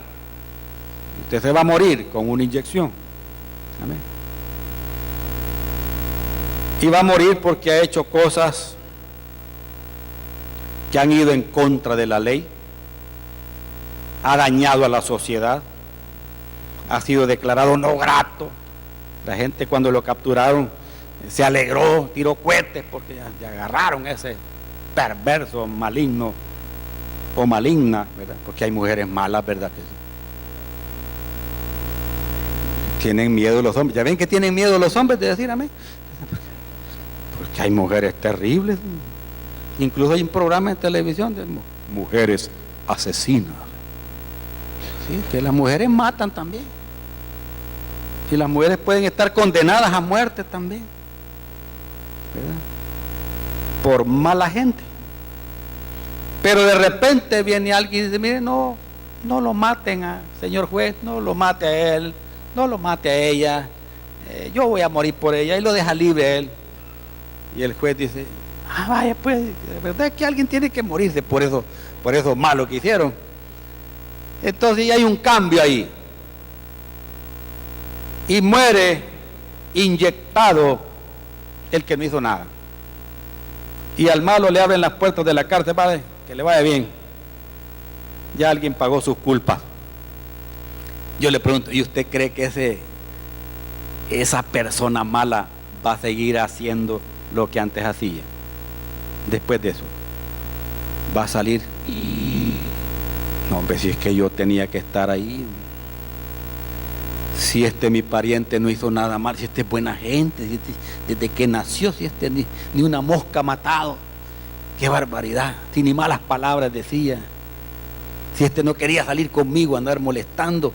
Usted se va a morir con una inyección. Amén. Y va a morir porque ha hecho cosas que han ido en contra de la ley, ha dañado a la sociedad, ha sido declarado no grato. La gente cuando lo capturaron se alegró, tiró cohetes porque ya agarraron ese perverso, maligno o maligna, ¿verdad? Porque hay mujeres malas, ¿verdad que sí? Tienen miedo los hombres. ¿Ya ven que tienen miedo los hombres de decir amén? Porque hay mujeres terribles. Incluso hay un programa en televisión de mujeres asesinas. ¿Sí? Que las mujeres matan también. Y las mujeres pueden estar condenadas a muerte también, ¿verdad? Por mala gente. Pero de repente viene alguien y dice, mire, no lo maten, señor juez, no lo mate a él, no lo mate a ella, yo voy a morir por ella, y lo deja libre a él. Y el juez dice, vaya pues, de verdad es que alguien tiene que morirse por eso malo que hicieron. Entonces ya hay un cambio ahí. Y muere inyectado el que no hizo nada. Y al malo le abren las puertas de la cárcel, padre, que le vaya bien. Ya alguien pagó sus culpas. Yo le pregunto, ¿y usted cree que esa persona mala va a seguir haciendo lo que antes hacía? Después de eso, va a salir. No, hombre, si es que yo tenía que estar ahí. Si mi pariente no hizo nada mal, si es buena gente, desde que nació, si ni una mosca ha matado, qué barbaridad, si ni malas palabras decía, si no quería salir conmigo, andar molestando,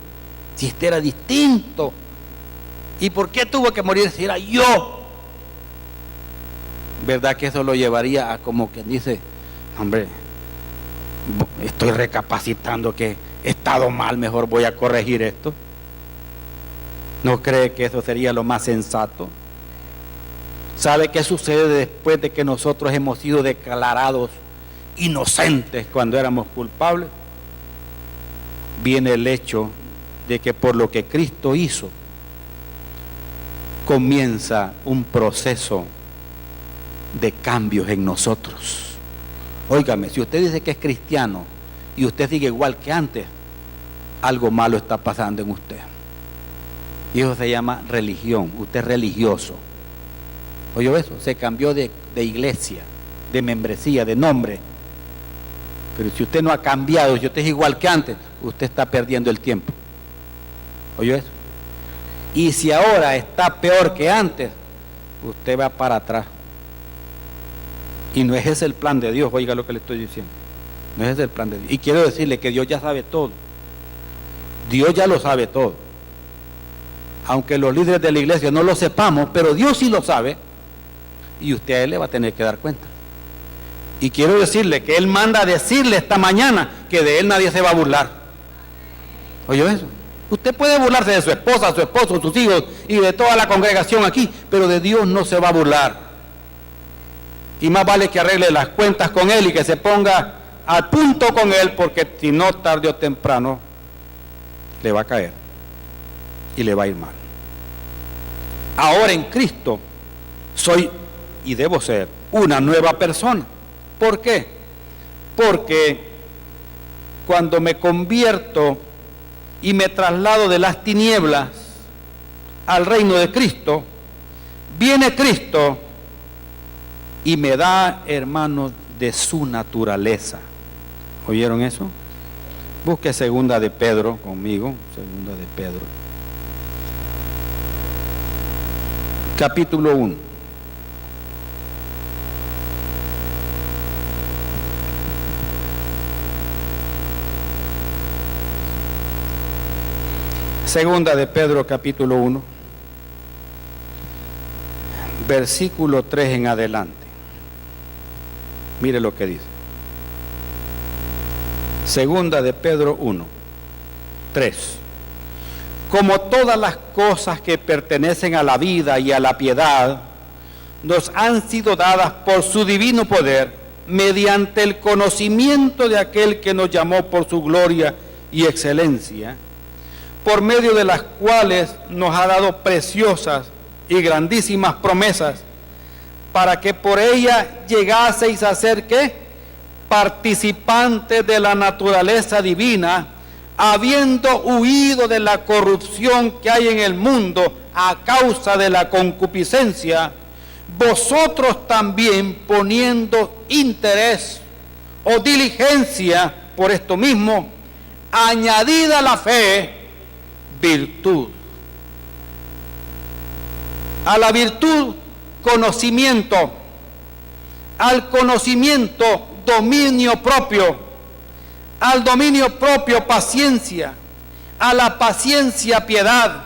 si era distinto, ¿y por qué tuvo que morir si era yo? ¿Verdad que eso lo llevaría a como quien dice, hombre, estoy recapacitando que he estado mal, mejor voy a corregir esto? ¿No cree que eso sería lo más sensato? ¿Sabe qué sucede después de que nosotros hemos sido declarados inocentes cuando éramos culpables? Viene el hecho de que por lo que Cristo hizo, comienza un proceso de cambios en nosotros. Óigame, si usted dice que es cristiano y usted sigue igual que antes, algo malo está pasando en usted. Y eso se llama religión. Usted es religioso. ¿Oyó eso? Se cambió de iglesia, de membresía, de nombre. Pero si usted no ha cambiado, si usted es igual que antes, usted está perdiendo el tiempo. ¿Oyó eso? Y si ahora está peor que antes, usted va para atrás. Y no es ese el plan de Dios, oiga lo que le estoy diciendo. No es ese el plan de Dios. Y quiero decirle que Dios ya sabe todo. Dios ya lo sabe todo. Aunque los líderes de la iglesia no lo sepamos, pero Dios sí lo sabe, y usted a él le va a tener que dar cuenta. Y quiero decirle que él manda a decirle esta mañana que de él nadie se va a burlar. ¿Oyó eso? Usted puede burlarse de su esposa, su esposo, sus hijos y de toda la congregación aquí, pero de Dios no se va a burlar. Y más vale que arregle las cuentas con él y que se ponga al punto con él, porque si no, tarde o temprano le va a caer y le va a ir mal. Ahora en Cristo soy y debo ser una nueva persona. ¿Por qué? Porque cuando me convierto y me traslado de las tinieblas al reino de Cristo, viene Cristo y me da, hermanos, de su naturaleza. ¿Oyeron eso? Busque segunda de Pedro conmigo, segunda de Pedro. Capítulo 1. Segunda de Pedro, capítulo 1, versículo 3 en adelante. Mire lo que dice. Segunda de Pedro 1, 3. Como todas las cosas que pertenecen a la vida y a la piedad, nos han sido dadas por su divino poder, mediante el conocimiento de aquel que nos llamó por su gloria y excelencia, por medio de las cuales nos ha dado preciosas y grandísimas promesas, para que por ella llegaseis a ser ¿qué? Participantes de la naturaleza divina, habiendo huido de la corrupción que hay en el mundo a causa de la concupiscencia, vosotros también poniendo interés o diligencia por esto mismo, añadida a la fe, virtud. A la virtud, conocimiento. Al conocimiento, dominio propio. Al dominio propio, paciencia. A la paciencia, piedad.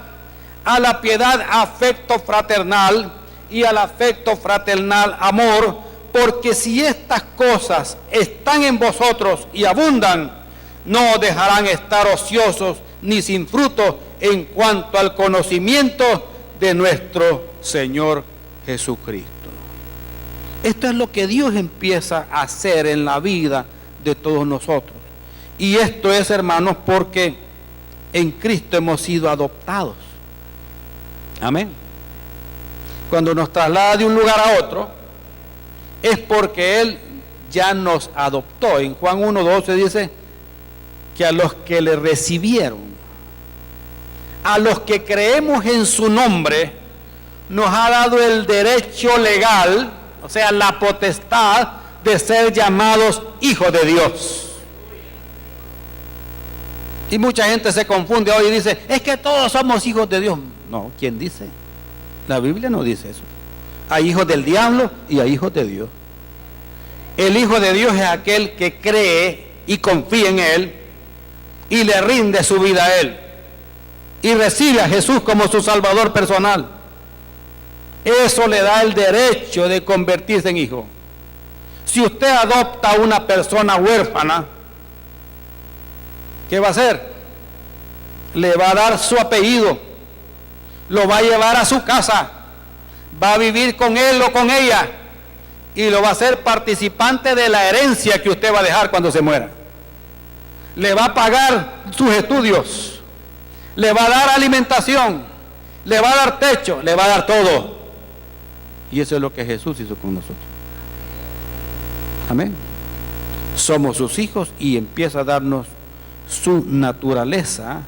A la piedad, afecto fraternal. Y al afecto fraternal, amor. Porque si estas cosas están en vosotros y abundan, no dejarán estar ociosos ni sin fruto en cuanto al conocimiento de nuestro Señor Jesucristo. Esto es lo que Dios empieza a hacer en la vida de todos nosotros. Y esto es, hermanos, porque en Cristo hemos sido adoptados. Amén. Cuando nos traslada de un lugar a otro, es porque Él ya nos adoptó. En Juan 1:12 dice que a los que le recibieron, a los que creemos en su nombre, nos ha dado el derecho legal, o sea, la potestad de ser llamados hijos de Dios. Y mucha gente se confunde hoy y dice, es que todos somos hijos de Dios. No, ¿quién dice? La Biblia no dice eso. Hay hijos del diablo y hay hijos de Dios. El hijo de Dios es aquel que cree y confía en Él y le rinde su vida a Él y recibe a Jesús como su Salvador personal. Eso le da el derecho de convertirse en hijo. Si usted adopta a una persona huérfana, ¿qué va a hacer? Le va a dar su apellido, lo va a llevar a su casa, va a vivir con él o con ella y lo va a hacer participante de la herencia que usted va a dejar cuando se muera. Le va a pagar sus estudios, le va a dar alimentación, le va a dar techo, le va a dar todo. Y eso es lo que Jesús hizo con nosotros. Amén. Somos sus hijos y empieza a darnos su naturaleza.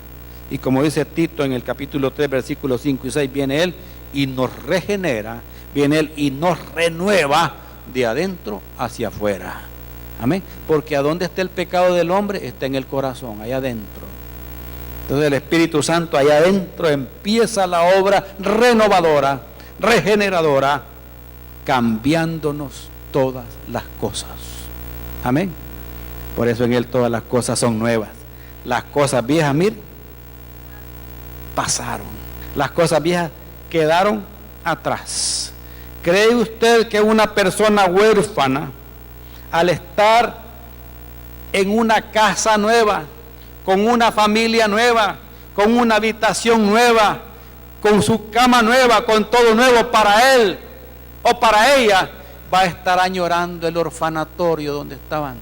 Y como dice Tito en el capítulo 3, versículos 5 y 6, viene Él y nos regenera, viene Él y nos renueva de adentro hacia afuera. Amén. Porque a dónde está el pecado del hombre, está en el corazón, allá adentro. Entonces el Espíritu Santo allá adentro empieza la obra renovadora, regeneradora, cambiándonos todas las cosas. Amén. Por eso en Él todas las cosas son nuevas. Las cosas viejas, mire, pasaron. Las cosas viejas quedaron atrás. ¿Cree usted que una persona huérfana, al estar en una casa nueva, con una familia nueva, con una habitación nueva, con su cama nueva, con todo nuevo para él o para ella, va a estar añorando el orfanatorio donde estaban?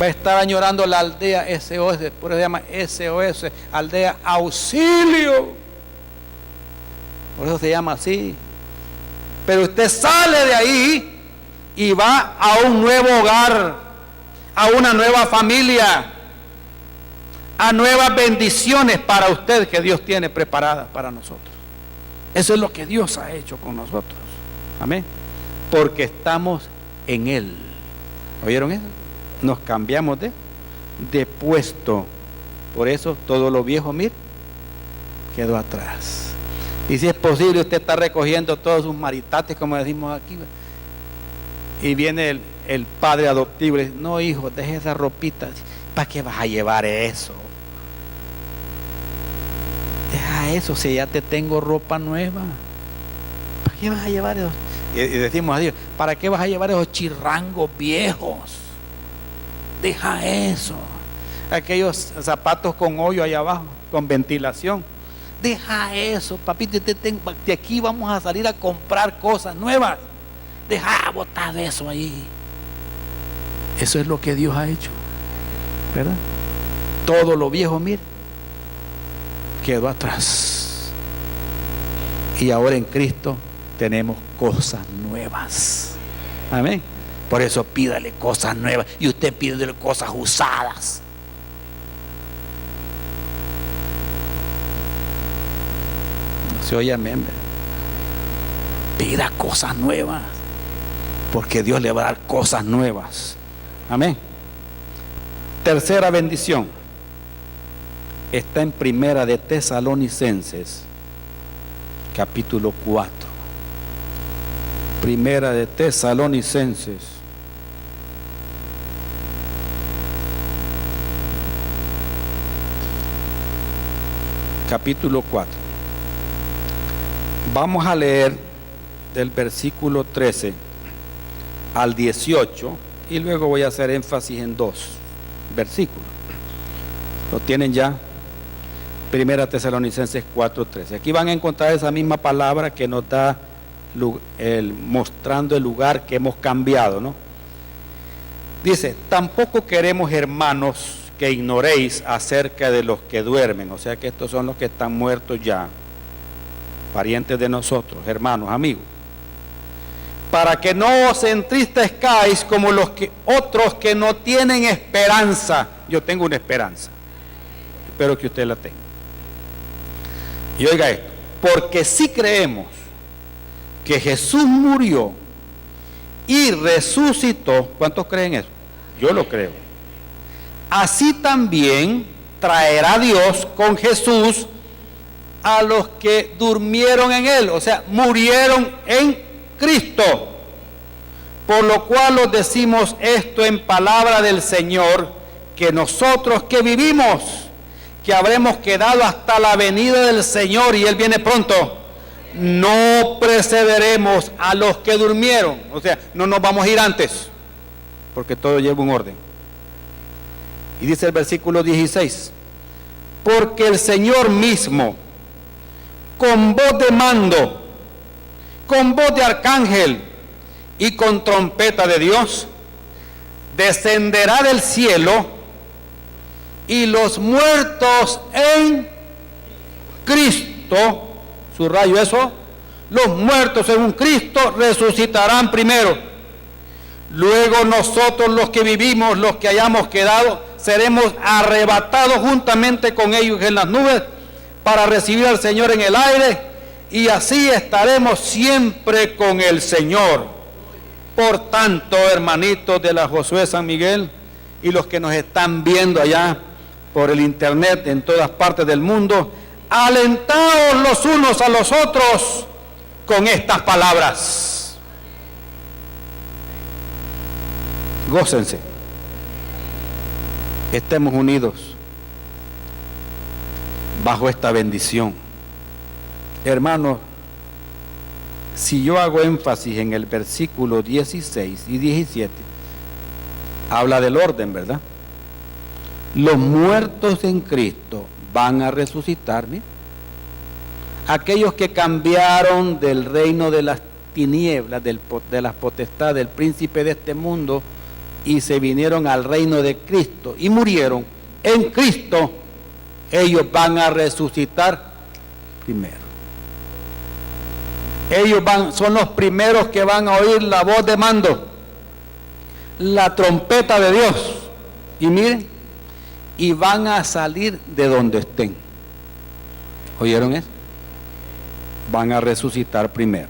Va a estar añorando la aldea SOS, por eso se llama SOS, aldea auxilio. Por eso se llama así. Pero usted sale de ahí y va a un nuevo hogar, a una nueva familia, a nuevas bendiciones para usted que Dios tiene preparadas para nosotros. Eso es lo que Dios ha hecho con nosotros. Amén. Porque estamos en Él. ¿Oyeron eso? Nos cambiamos de puesto. Por eso todo lo viejo, mire, quedó atrás. Y si es posible, usted está recogiendo todos sus maritates, como decimos aquí, y viene el padre adoptivo y dice, no hijo, deje esa ropita. ¿Para qué vas a llevar eso? Deja eso, si ya te tengo ropa nueva. ¿Para qué vas a llevar eso? Y decimos a Dios, ¿para qué vas a llevar esos chirrangos viejos? Deja eso. Aquellos zapatos con hoyo allá abajo, con ventilación. Deja eso, papito. De aquí vamos a salir a comprar cosas nuevas. Deja botar eso ahí. Eso es lo que Dios ha hecho, ¿verdad? todo lo viejo, mire, quedó atrás. Y ahora en Cristo tenemos cosas nuevas. Amén. Por eso pídale cosas nuevas. Y usted pídele cosas usadas. No se oye amén. Pida cosas nuevas, porque Dios le va a dar cosas nuevas. Amén. Tercera bendición está en Primera de Tesalonicenses, capítulo 4. Primera de Tesalonicenses, capítulo 4. Vamos a leer del versículo 13 al 18 y luego voy a hacer énfasis en dos versículos. ¿Lo tienen ya? Primera Tesalonicenses 4:13. Aquí van a encontrar esa misma palabra que nos da mostrando el lugar que hemos cambiado, ¿no? Dice: tampoco queremos, hermanos, que ignoréis acerca de los que duermen. O sea que estos son los que están muertos ya, parientes de nosotros, hermanos, amigos, para que no os entristezcáis como los otros que no tienen esperanza. Yo tengo una esperanza, espero que usted la tenga. Y oiga esto: porque si creemos que Jesús murió y resucitó, ¿cuántos creen eso? Yo lo creo. Así también traerá Dios con Jesús a los que durmieron en él, o sea, murieron en Cristo. Por lo cual os decimos esto en palabra del Señor, que nosotros que vivimos, que habremos quedado hasta la venida del Señor, y Él viene pronto, no precederemos a los que durmieron. O sea, no nos vamos a ir antes, porque todo lleva un orden. Y dice el versículo 16: porque el Señor mismo, con voz de mando, con voz de arcángel y con trompeta de Dios, descenderá del cielo, y los muertos en Cristo, subrayo eso, los muertos en un Cristo resucitarán primero. Luego nosotros, los que vivimos, los que hayamos quedado, seremos arrebatados juntamente con ellos en las nubes para recibir al Señor en el aire, y así estaremos siempre con el Señor. Por tanto, hermanitos de la Josué San Miguel y los que nos están viendo allá por el internet en todas partes del mundo, alentaos los unos a los otros con estas palabras. Gócense, estemos unidos bajo esta bendición. Hermanos, si yo hago énfasis en el versículo 16 y 17, habla del orden, ¿verdad? Los muertos en Cristo van a resucitar, ¿sí? Aquellos que cambiaron del reino de las tinieblas, de las potestades del príncipe de este mundo, y se vinieron al reino de Cristo y murieron en Cristo, ellos van a resucitar primero. Ellos son los primeros que van a oír la voz de mando, la trompeta de Dios, y miren, y van a salir de donde estén. ¿Oyeron eso? Van a resucitar primero.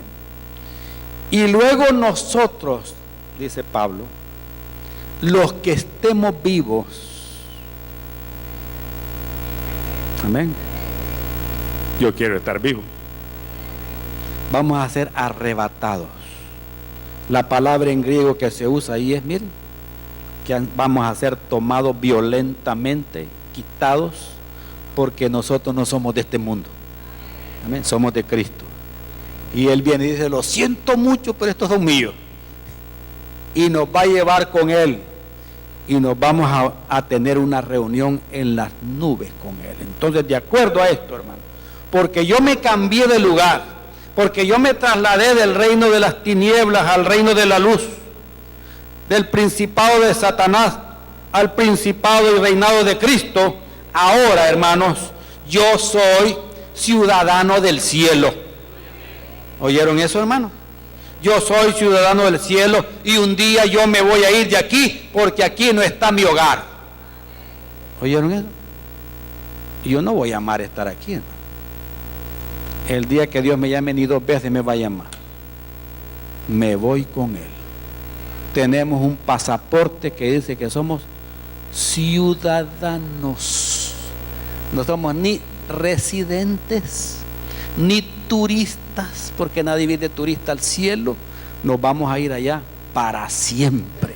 Y luego nosotros, dice Pablo, los que estemos vivos, amén, yo quiero estar vivo, vamos a ser arrebatados. La palabra en griego que se usa ahí es, miren, que vamos a ser tomados violentamente, quitados, porque nosotros no somos de este mundo, amén, somos de Cristo. Y Él viene y dice: lo siento mucho, pero estos son míos, y nos va a llevar con Él, y nos vamos a tener una reunión en las nubes con Él. Entonces, de acuerdo a esto, hermano, porque yo me cambié de lugar, porque yo me trasladé del reino de las tinieblas al reino de la luz, del principado de Satanás al principado y reinado de Cristo, ahora, hermanos, yo soy ciudadano del cielo. ¿Oyeron eso, hermano? Yo soy ciudadano del cielo y un día yo me voy a ir de aquí porque aquí no está mi hogar. ¿Oyeron eso? Yo no voy a amar estar aquí, hermano. El día que Dios me llame ni 2 veces me va a llamar. Me voy con Él. Tenemos un pasaporte que dice que somos ciudadanos. No somos ni residentes ni turistas, porque nadie viene de turista al cielo. Nos vamos a ir allá para siempre,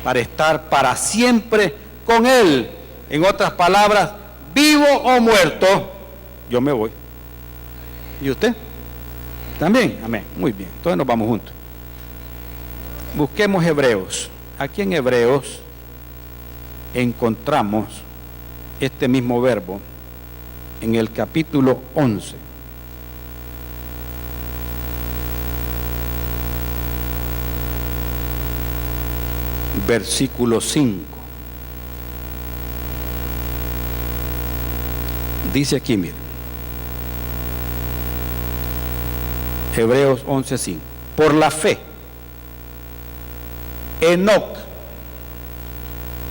para estar para siempre con Él. En otras palabras, vivo o muerto, yo me voy. ¿Y usted? ¿También? Amén. Muy bien, entonces nos vamos juntos. Busquemos Hebreos. Aquí en Hebreos encontramos este mismo verbo en el capítulo 11. Versículo 5. Dice aquí, miren. Hebreos 11:5. Por la fe, Enoc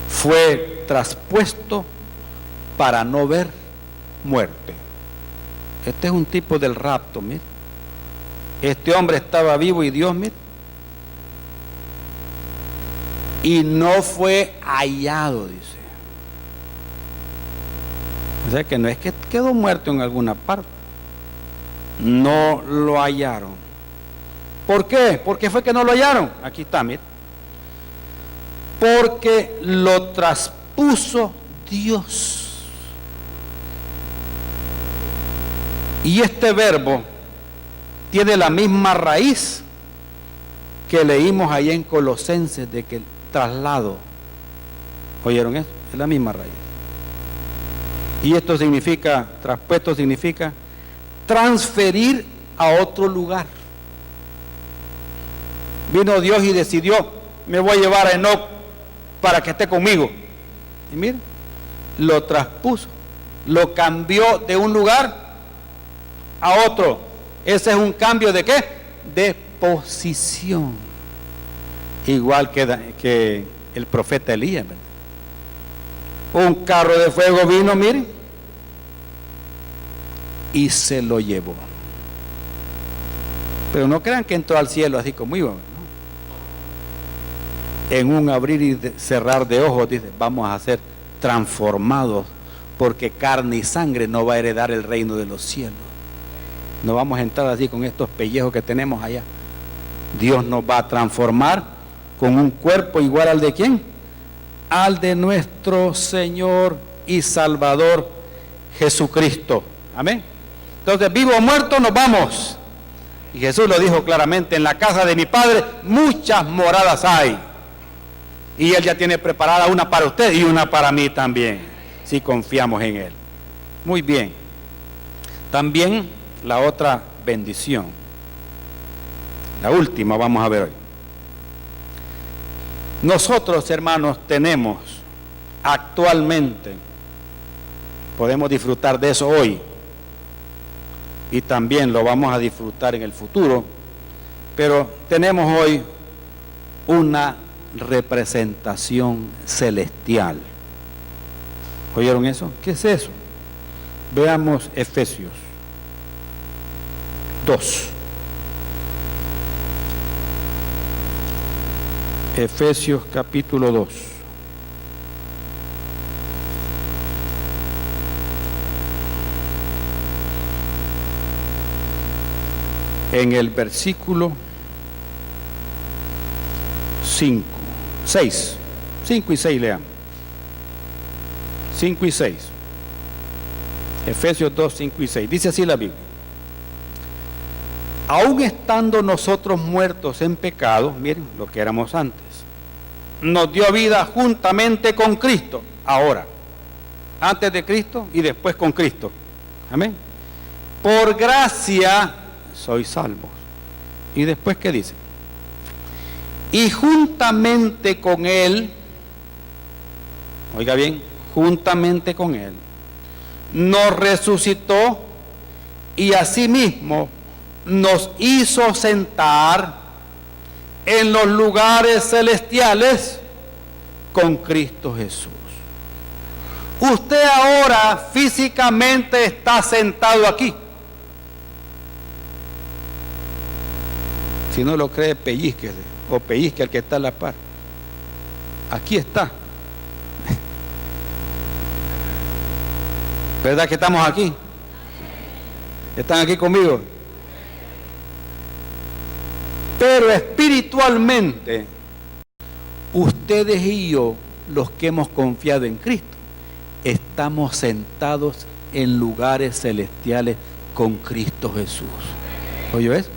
fue traspuesto para no ver muerte. Este es un tipo del rapto, mire. Este hombre estaba vivo y Dios, mire, y no fue hallado, dice. O sea que no es que quedó muerto en alguna parte, no lo hallaron. ¿Por qué? ¿Por qué fue que no lo hallaron? Aquí está, mire. Porque lo traspuso Dios. Y este verbo tiene la misma raíz que leímos ahí en Colosenses, de que el traslado. ¿Oyeron eso? Es la misma raíz. Y esto significa, traspuesto significa transferir a otro lugar. Vino Dios y decidió, me voy a llevar a Enoc para que esté conmigo. Y mire, lo traspuso, lo cambió de un lugar a otro. Ese es un cambio ¿de qué? De posición. Igual que el profeta Elías, ¿verdad? Un carro de fuego vino, miren, y se lo llevó. Pero no crean que entró al cielo así como iba, ¿no? En un abrir y cerrar de ojos, dice, vamos a ser transformados, porque carne y sangre no va a heredar el reino de los cielos. No vamos a entrar así con estos pellejos que tenemos allá. Dios nos va a transformar con un cuerpo igual al de ¿quién? Al de nuestro Señor y Salvador Jesucristo. Amén. Entonces, vivo o muerto, nos vamos. Y Jesús lo dijo claramente, en la casa de mi Padre muchas moradas hay. Y Él ya tiene preparada una para usted y una para mí también, si confiamos en Él. Muy bien. También la otra bendición, la última vamos a ver hoy. Nosotros, hermanos, tenemos actualmente, podemos disfrutar de eso hoy, y también lo vamos a disfrutar en el futuro, pero tenemos hoy una representación celestial. ¿Oyeron eso? ¿Qué es eso? Veamos Efesios 2. Efesios capítulo 2. En el versículo 5 y 6 leamos. 5 y 6. Efesios 2, 5 y 6. Dice así la Biblia. Aún estando nosotros muertos en pecado, miren lo que éramos antes, nos dio vida juntamente con Cristo. Ahora, antes de Cristo y después con Cristo. Amén. Por gracia sois salvos. Y después, ¿qué dice? Y juntamente con Él, oiga bien, juntamente con Él, nos resucitó y asimismo nos hizo sentar en los lugares celestiales con Cristo Jesús. Usted ahora físicamente está sentado aquí. Si no lo cree, pellizquese o pellizque al que está a la par. Aquí está. ¿Verdad que estamos aquí? ¿Están aquí conmigo? Pero espiritualmente, ustedes y yo, los que hemos confiado en Cristo, estamos sentados en lugares celestiales con Cristo Jesús. ¿Oye eso?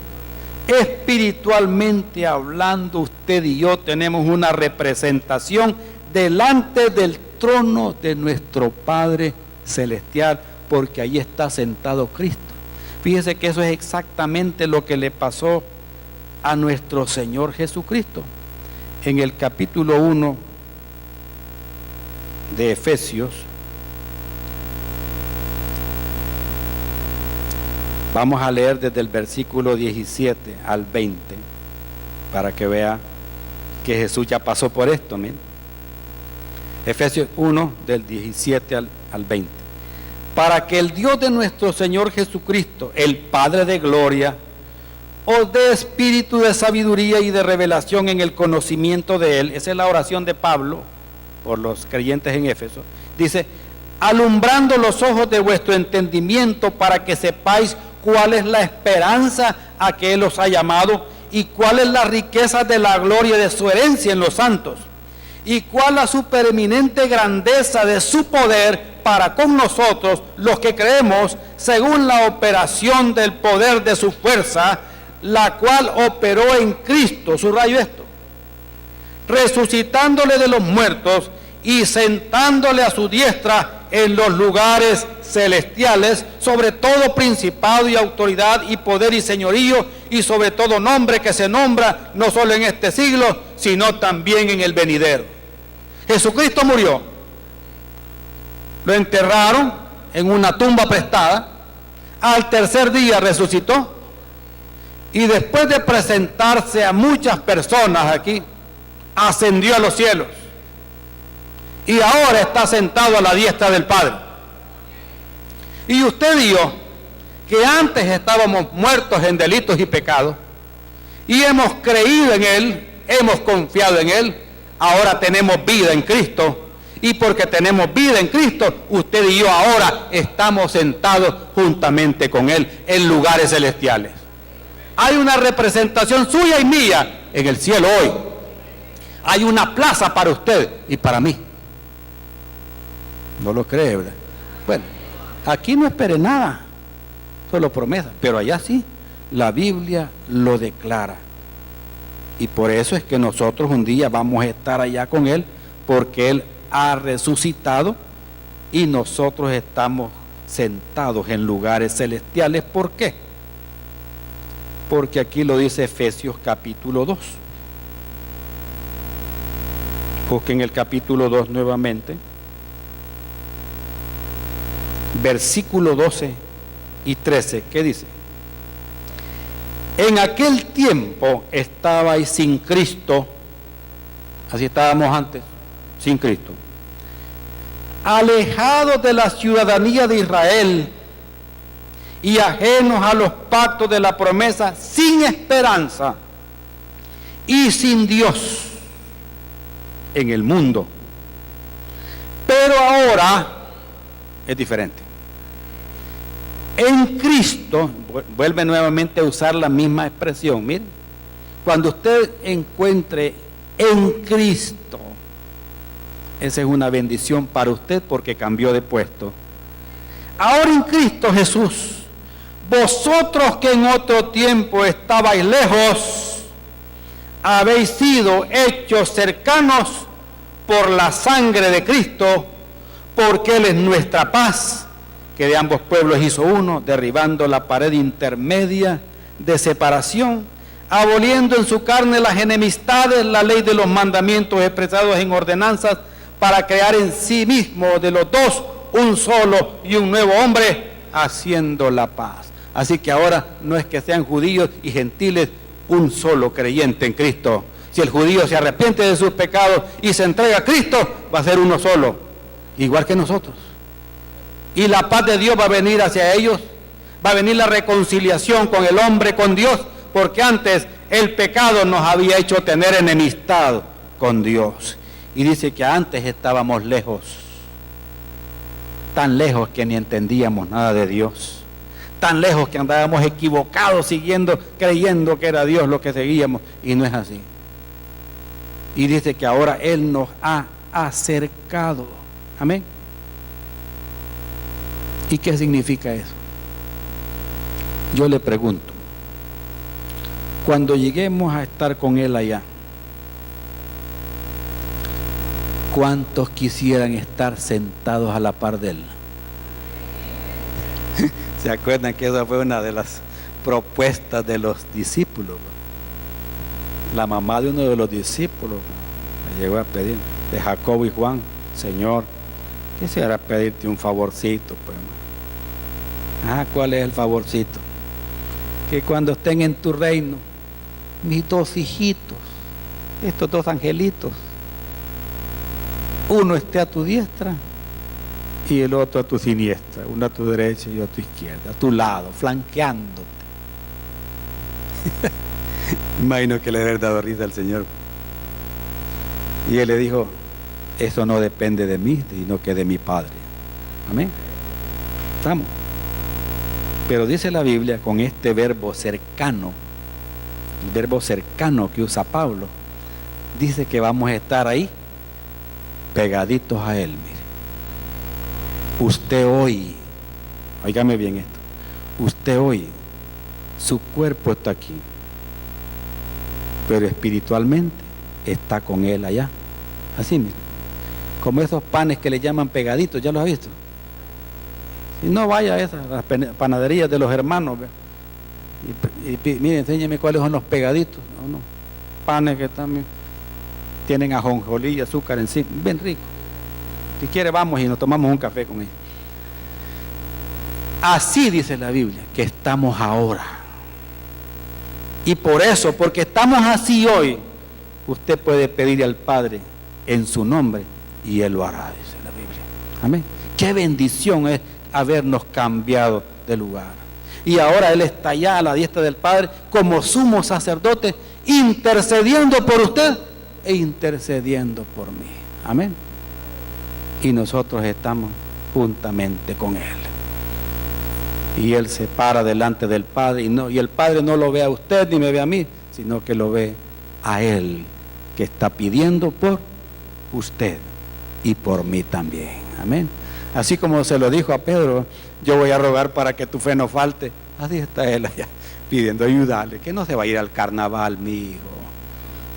Espiritualmente hablando, usted y yo tenemos una representación delante del trono de nuestro Padre Celestial, porque ahí está sentado Cristo. Fíjese que eso es exactamente lo que le pasó a nuestro Señor Jesucristo. En el capítulo 1 de Efesios, vamos a leer desde el versículo 17 al 20, para que vea que Jesús ya pasó por esto. Miren. Efesios 1, del 17 al 20. Para que el Dios de nuestro Señor Jesucristo, el Padre de gloria, os dé espíritu de sabiduría y de revelación en el conocimiento de Él. Esa es la oración de Pablo por los creyentes en Éfeso. Dice, alumbrando los ojos de vuestro entendimiento para que sepáis cuál es la esperanza a que Él os ha llamado y cuál es la riqueza de la gloria de su herencia en los santos y cuál la supereminente grandeza de su poder para con nosotros los que creemos según la operación del poder de su fuerza, la cual operó en Cristo, subrayo esto, resucitándole de los muertos y sentándole a su diestra en los lugares celestiales, sobre todo principado y autoridad y poder y señorío, y sobre todo nombre que se nombra no solo en este siglo, sino también en el venidero. Jesucristo murió, lo enterraron en una tumba prestada, al tercer día resucitó, y después de presentarse a muchas personas aquí, ascendió a los cielos, y ahora está sentado a la diestra del Padre. Y usted y yo, que antes estábamos muertos en delitos y pecados, y hemos creído en Él, hemos confiado en Él, ahora tenemos vida en Cristo, y porque tenemos vida en Cristo, usted y yo ahora estamos sentados juntamente con Él en lugares celestiales. Hay una representación suya y mía en el cielo hoy. Hay una plaza para usted y para mí. No lo cree, ¿verdad? Bueno, aquí no espere nada, solo promesa, pero allá sí, la Biblia lo declara. Y por eso es que nosotros un día vamos a estar allá con Él, porque Él ha resucitado y nosotros estamos sentados en lugares celestiales. ¿Por qué? Porque aquí lo dice Efesios capítulo 2. Porque en el capítulo 2 nuevamente, versículo 12 y 13, ¿qué dice? En aquel tiempo estabais sin Cristo, así estábamos antes, sin Cristo, alejados de la ciudadanía de Israel y ajenos a los pactos de la promesa, sin esperanza y sin Dios en el mundo. Pero ahora es diferente. En Cristo, vuelve nuevamente a usar la misma expresión. Miren, cuando usted encuentre en Cristo, esa es una bendición para usted porque cambió de puesto. Ahora en Cristo Jesús, vosotros que en otro tiempo estabais lejos, habéis sido hechos cercanos por la sangre de Cristo, porque Él es nuestra paz, que de ambos pueblos hizo uno, derribando la pared intermedia de separación, aboliendo en su carne las enemistades, la ley de los mandamientos expresados en ordenanzas, para crear en sí mismo de los dos un solo y un nuevo hombre, haciendo la paz. Así que ahora no es que sean judíos y gentiles un solo creyente en Cristo. Si el judío se arrepiente de sus pecados y se entrega a Cristo, va a ser uno solo, igual que nosotros. Y la paz de Dios va a venir hacia ellos, va a venir la reconciliación con el hombre, con Dios, porque antes el pecado nos había hecho tener enemistad con Dios. Y dice que antes estábamos lejos, tan lejos que ni entendíamos nada de Dios, tan lejos que andábamos equivocados, siguiendo, creyendo que era Dios lo que seguíamos, y no es así. Y dice que ahora Él nos ha acercado. Amén. ¿Y qué significa eso? Yo le pregunto, cuando lleguemos a estar con Él allá, ¿cuántos quisieran estar sentados a la par de Él? ¿Se acuerdan que esa fue una de las propuestas de los discípulos? La mamá de uno de los discípulos le llegó a pedir, de Jacobo y Juan: Señor, quisiera pedirte un favorcito, pues. ¿Cuál es el favorcito? Que cuando estén en tu reino, mis dos hijitos, estos dos angelitos, uno esté a tu diestra y el otro a tu siniestra, uno a tu derecha y otro a tu izquierda, a tu lado, flanqueándote. Imagino que le debe haber dado risa al Señor. Y Él le dijo: eso no depende de mí, sino que de mi Padre. Amén. ¿Estamos? Pero dice la Biblia, con este verbo cercano, el verbo cercano que usa Pablo, dice que vamos a estar ahí pegaditos a Él. Mire, usted hoy, óigame bien esto, usted hoy, su cuerpo está aquí, pero espiritualmente está con Él allá. Así, mire, como esos panes que le llaman pegaditos, ¿ya los ha visto? Si no, vaya a esas, las panaderías de los hermanos, y mire, enséñeme cuáles son los pegaditos, ¿no? Panes que también tienen ajonjolí y azúcar encima, bien rico. Si quiere, vamos y nos tomamos un café con ellos. Así dice la Biblia que estamos ahora. Y por eso, porque estamos así hoy, usted puede pedir al Padre en su nombre y Él lo hará, dice la Biblia. Amén. Qué bendición es habernos cambiado de lugar. Y ahora Él está allá a la diestra del Padre como sumo sacerdote, intercediendo por usted e intercediendo por mí. Amén. Y nosotros estamos juntamente con Él. Y Él se para delante del Padre y el Padre no lo ve a usted ni me ve a mí, sino que lo ve a Él, que está pidiendo por usted y por mí también. Amén. Así como se lo dijo a Pedro: yo voy a rogar para que tu fe no falte. Así está Él allá pidiendo ayudarle, que no se va a ir al carnaval, mi hijo.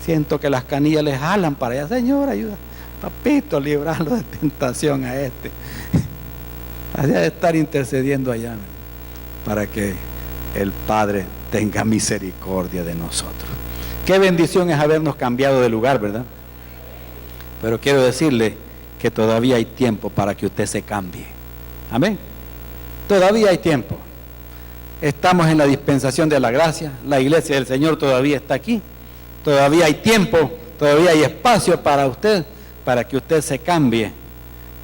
Siento que las canillas le jalan para allá. Señor, ayuda, papito, librarlo de tentación a este. Así de estar intercediendo allá, para que el Padre tenga misericordia de nosotros. Qué bendición es habernos cambiado de lugar, ¿verdad? Pero quiero decirle que todavía hay tiempo para que usted se cambie. Amén. Todavía hay tiempo. Estamos en la dispensación de la gracia. La iglesia del Señor todavía está aquí. Todavía hay tiempo, todavía hay espacio para usted, para que usted se cambie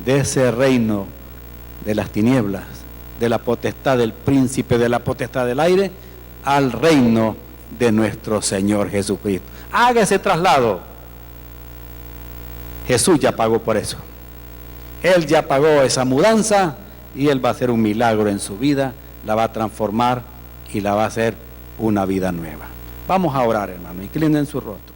de ese reino de las tinieblas, de la potestad del príncipe de la potestad del aire, al reino de nuestro Señor Jesucristo. Haga ese traslado. Jesús ya pagó por eso. Él ya pagó esa mudanza y Él va a hacer un milagro en su vida, la va a transformar y la va a hacer una vida nueva. Vamos a orar, hermano. Inclinen su rostro.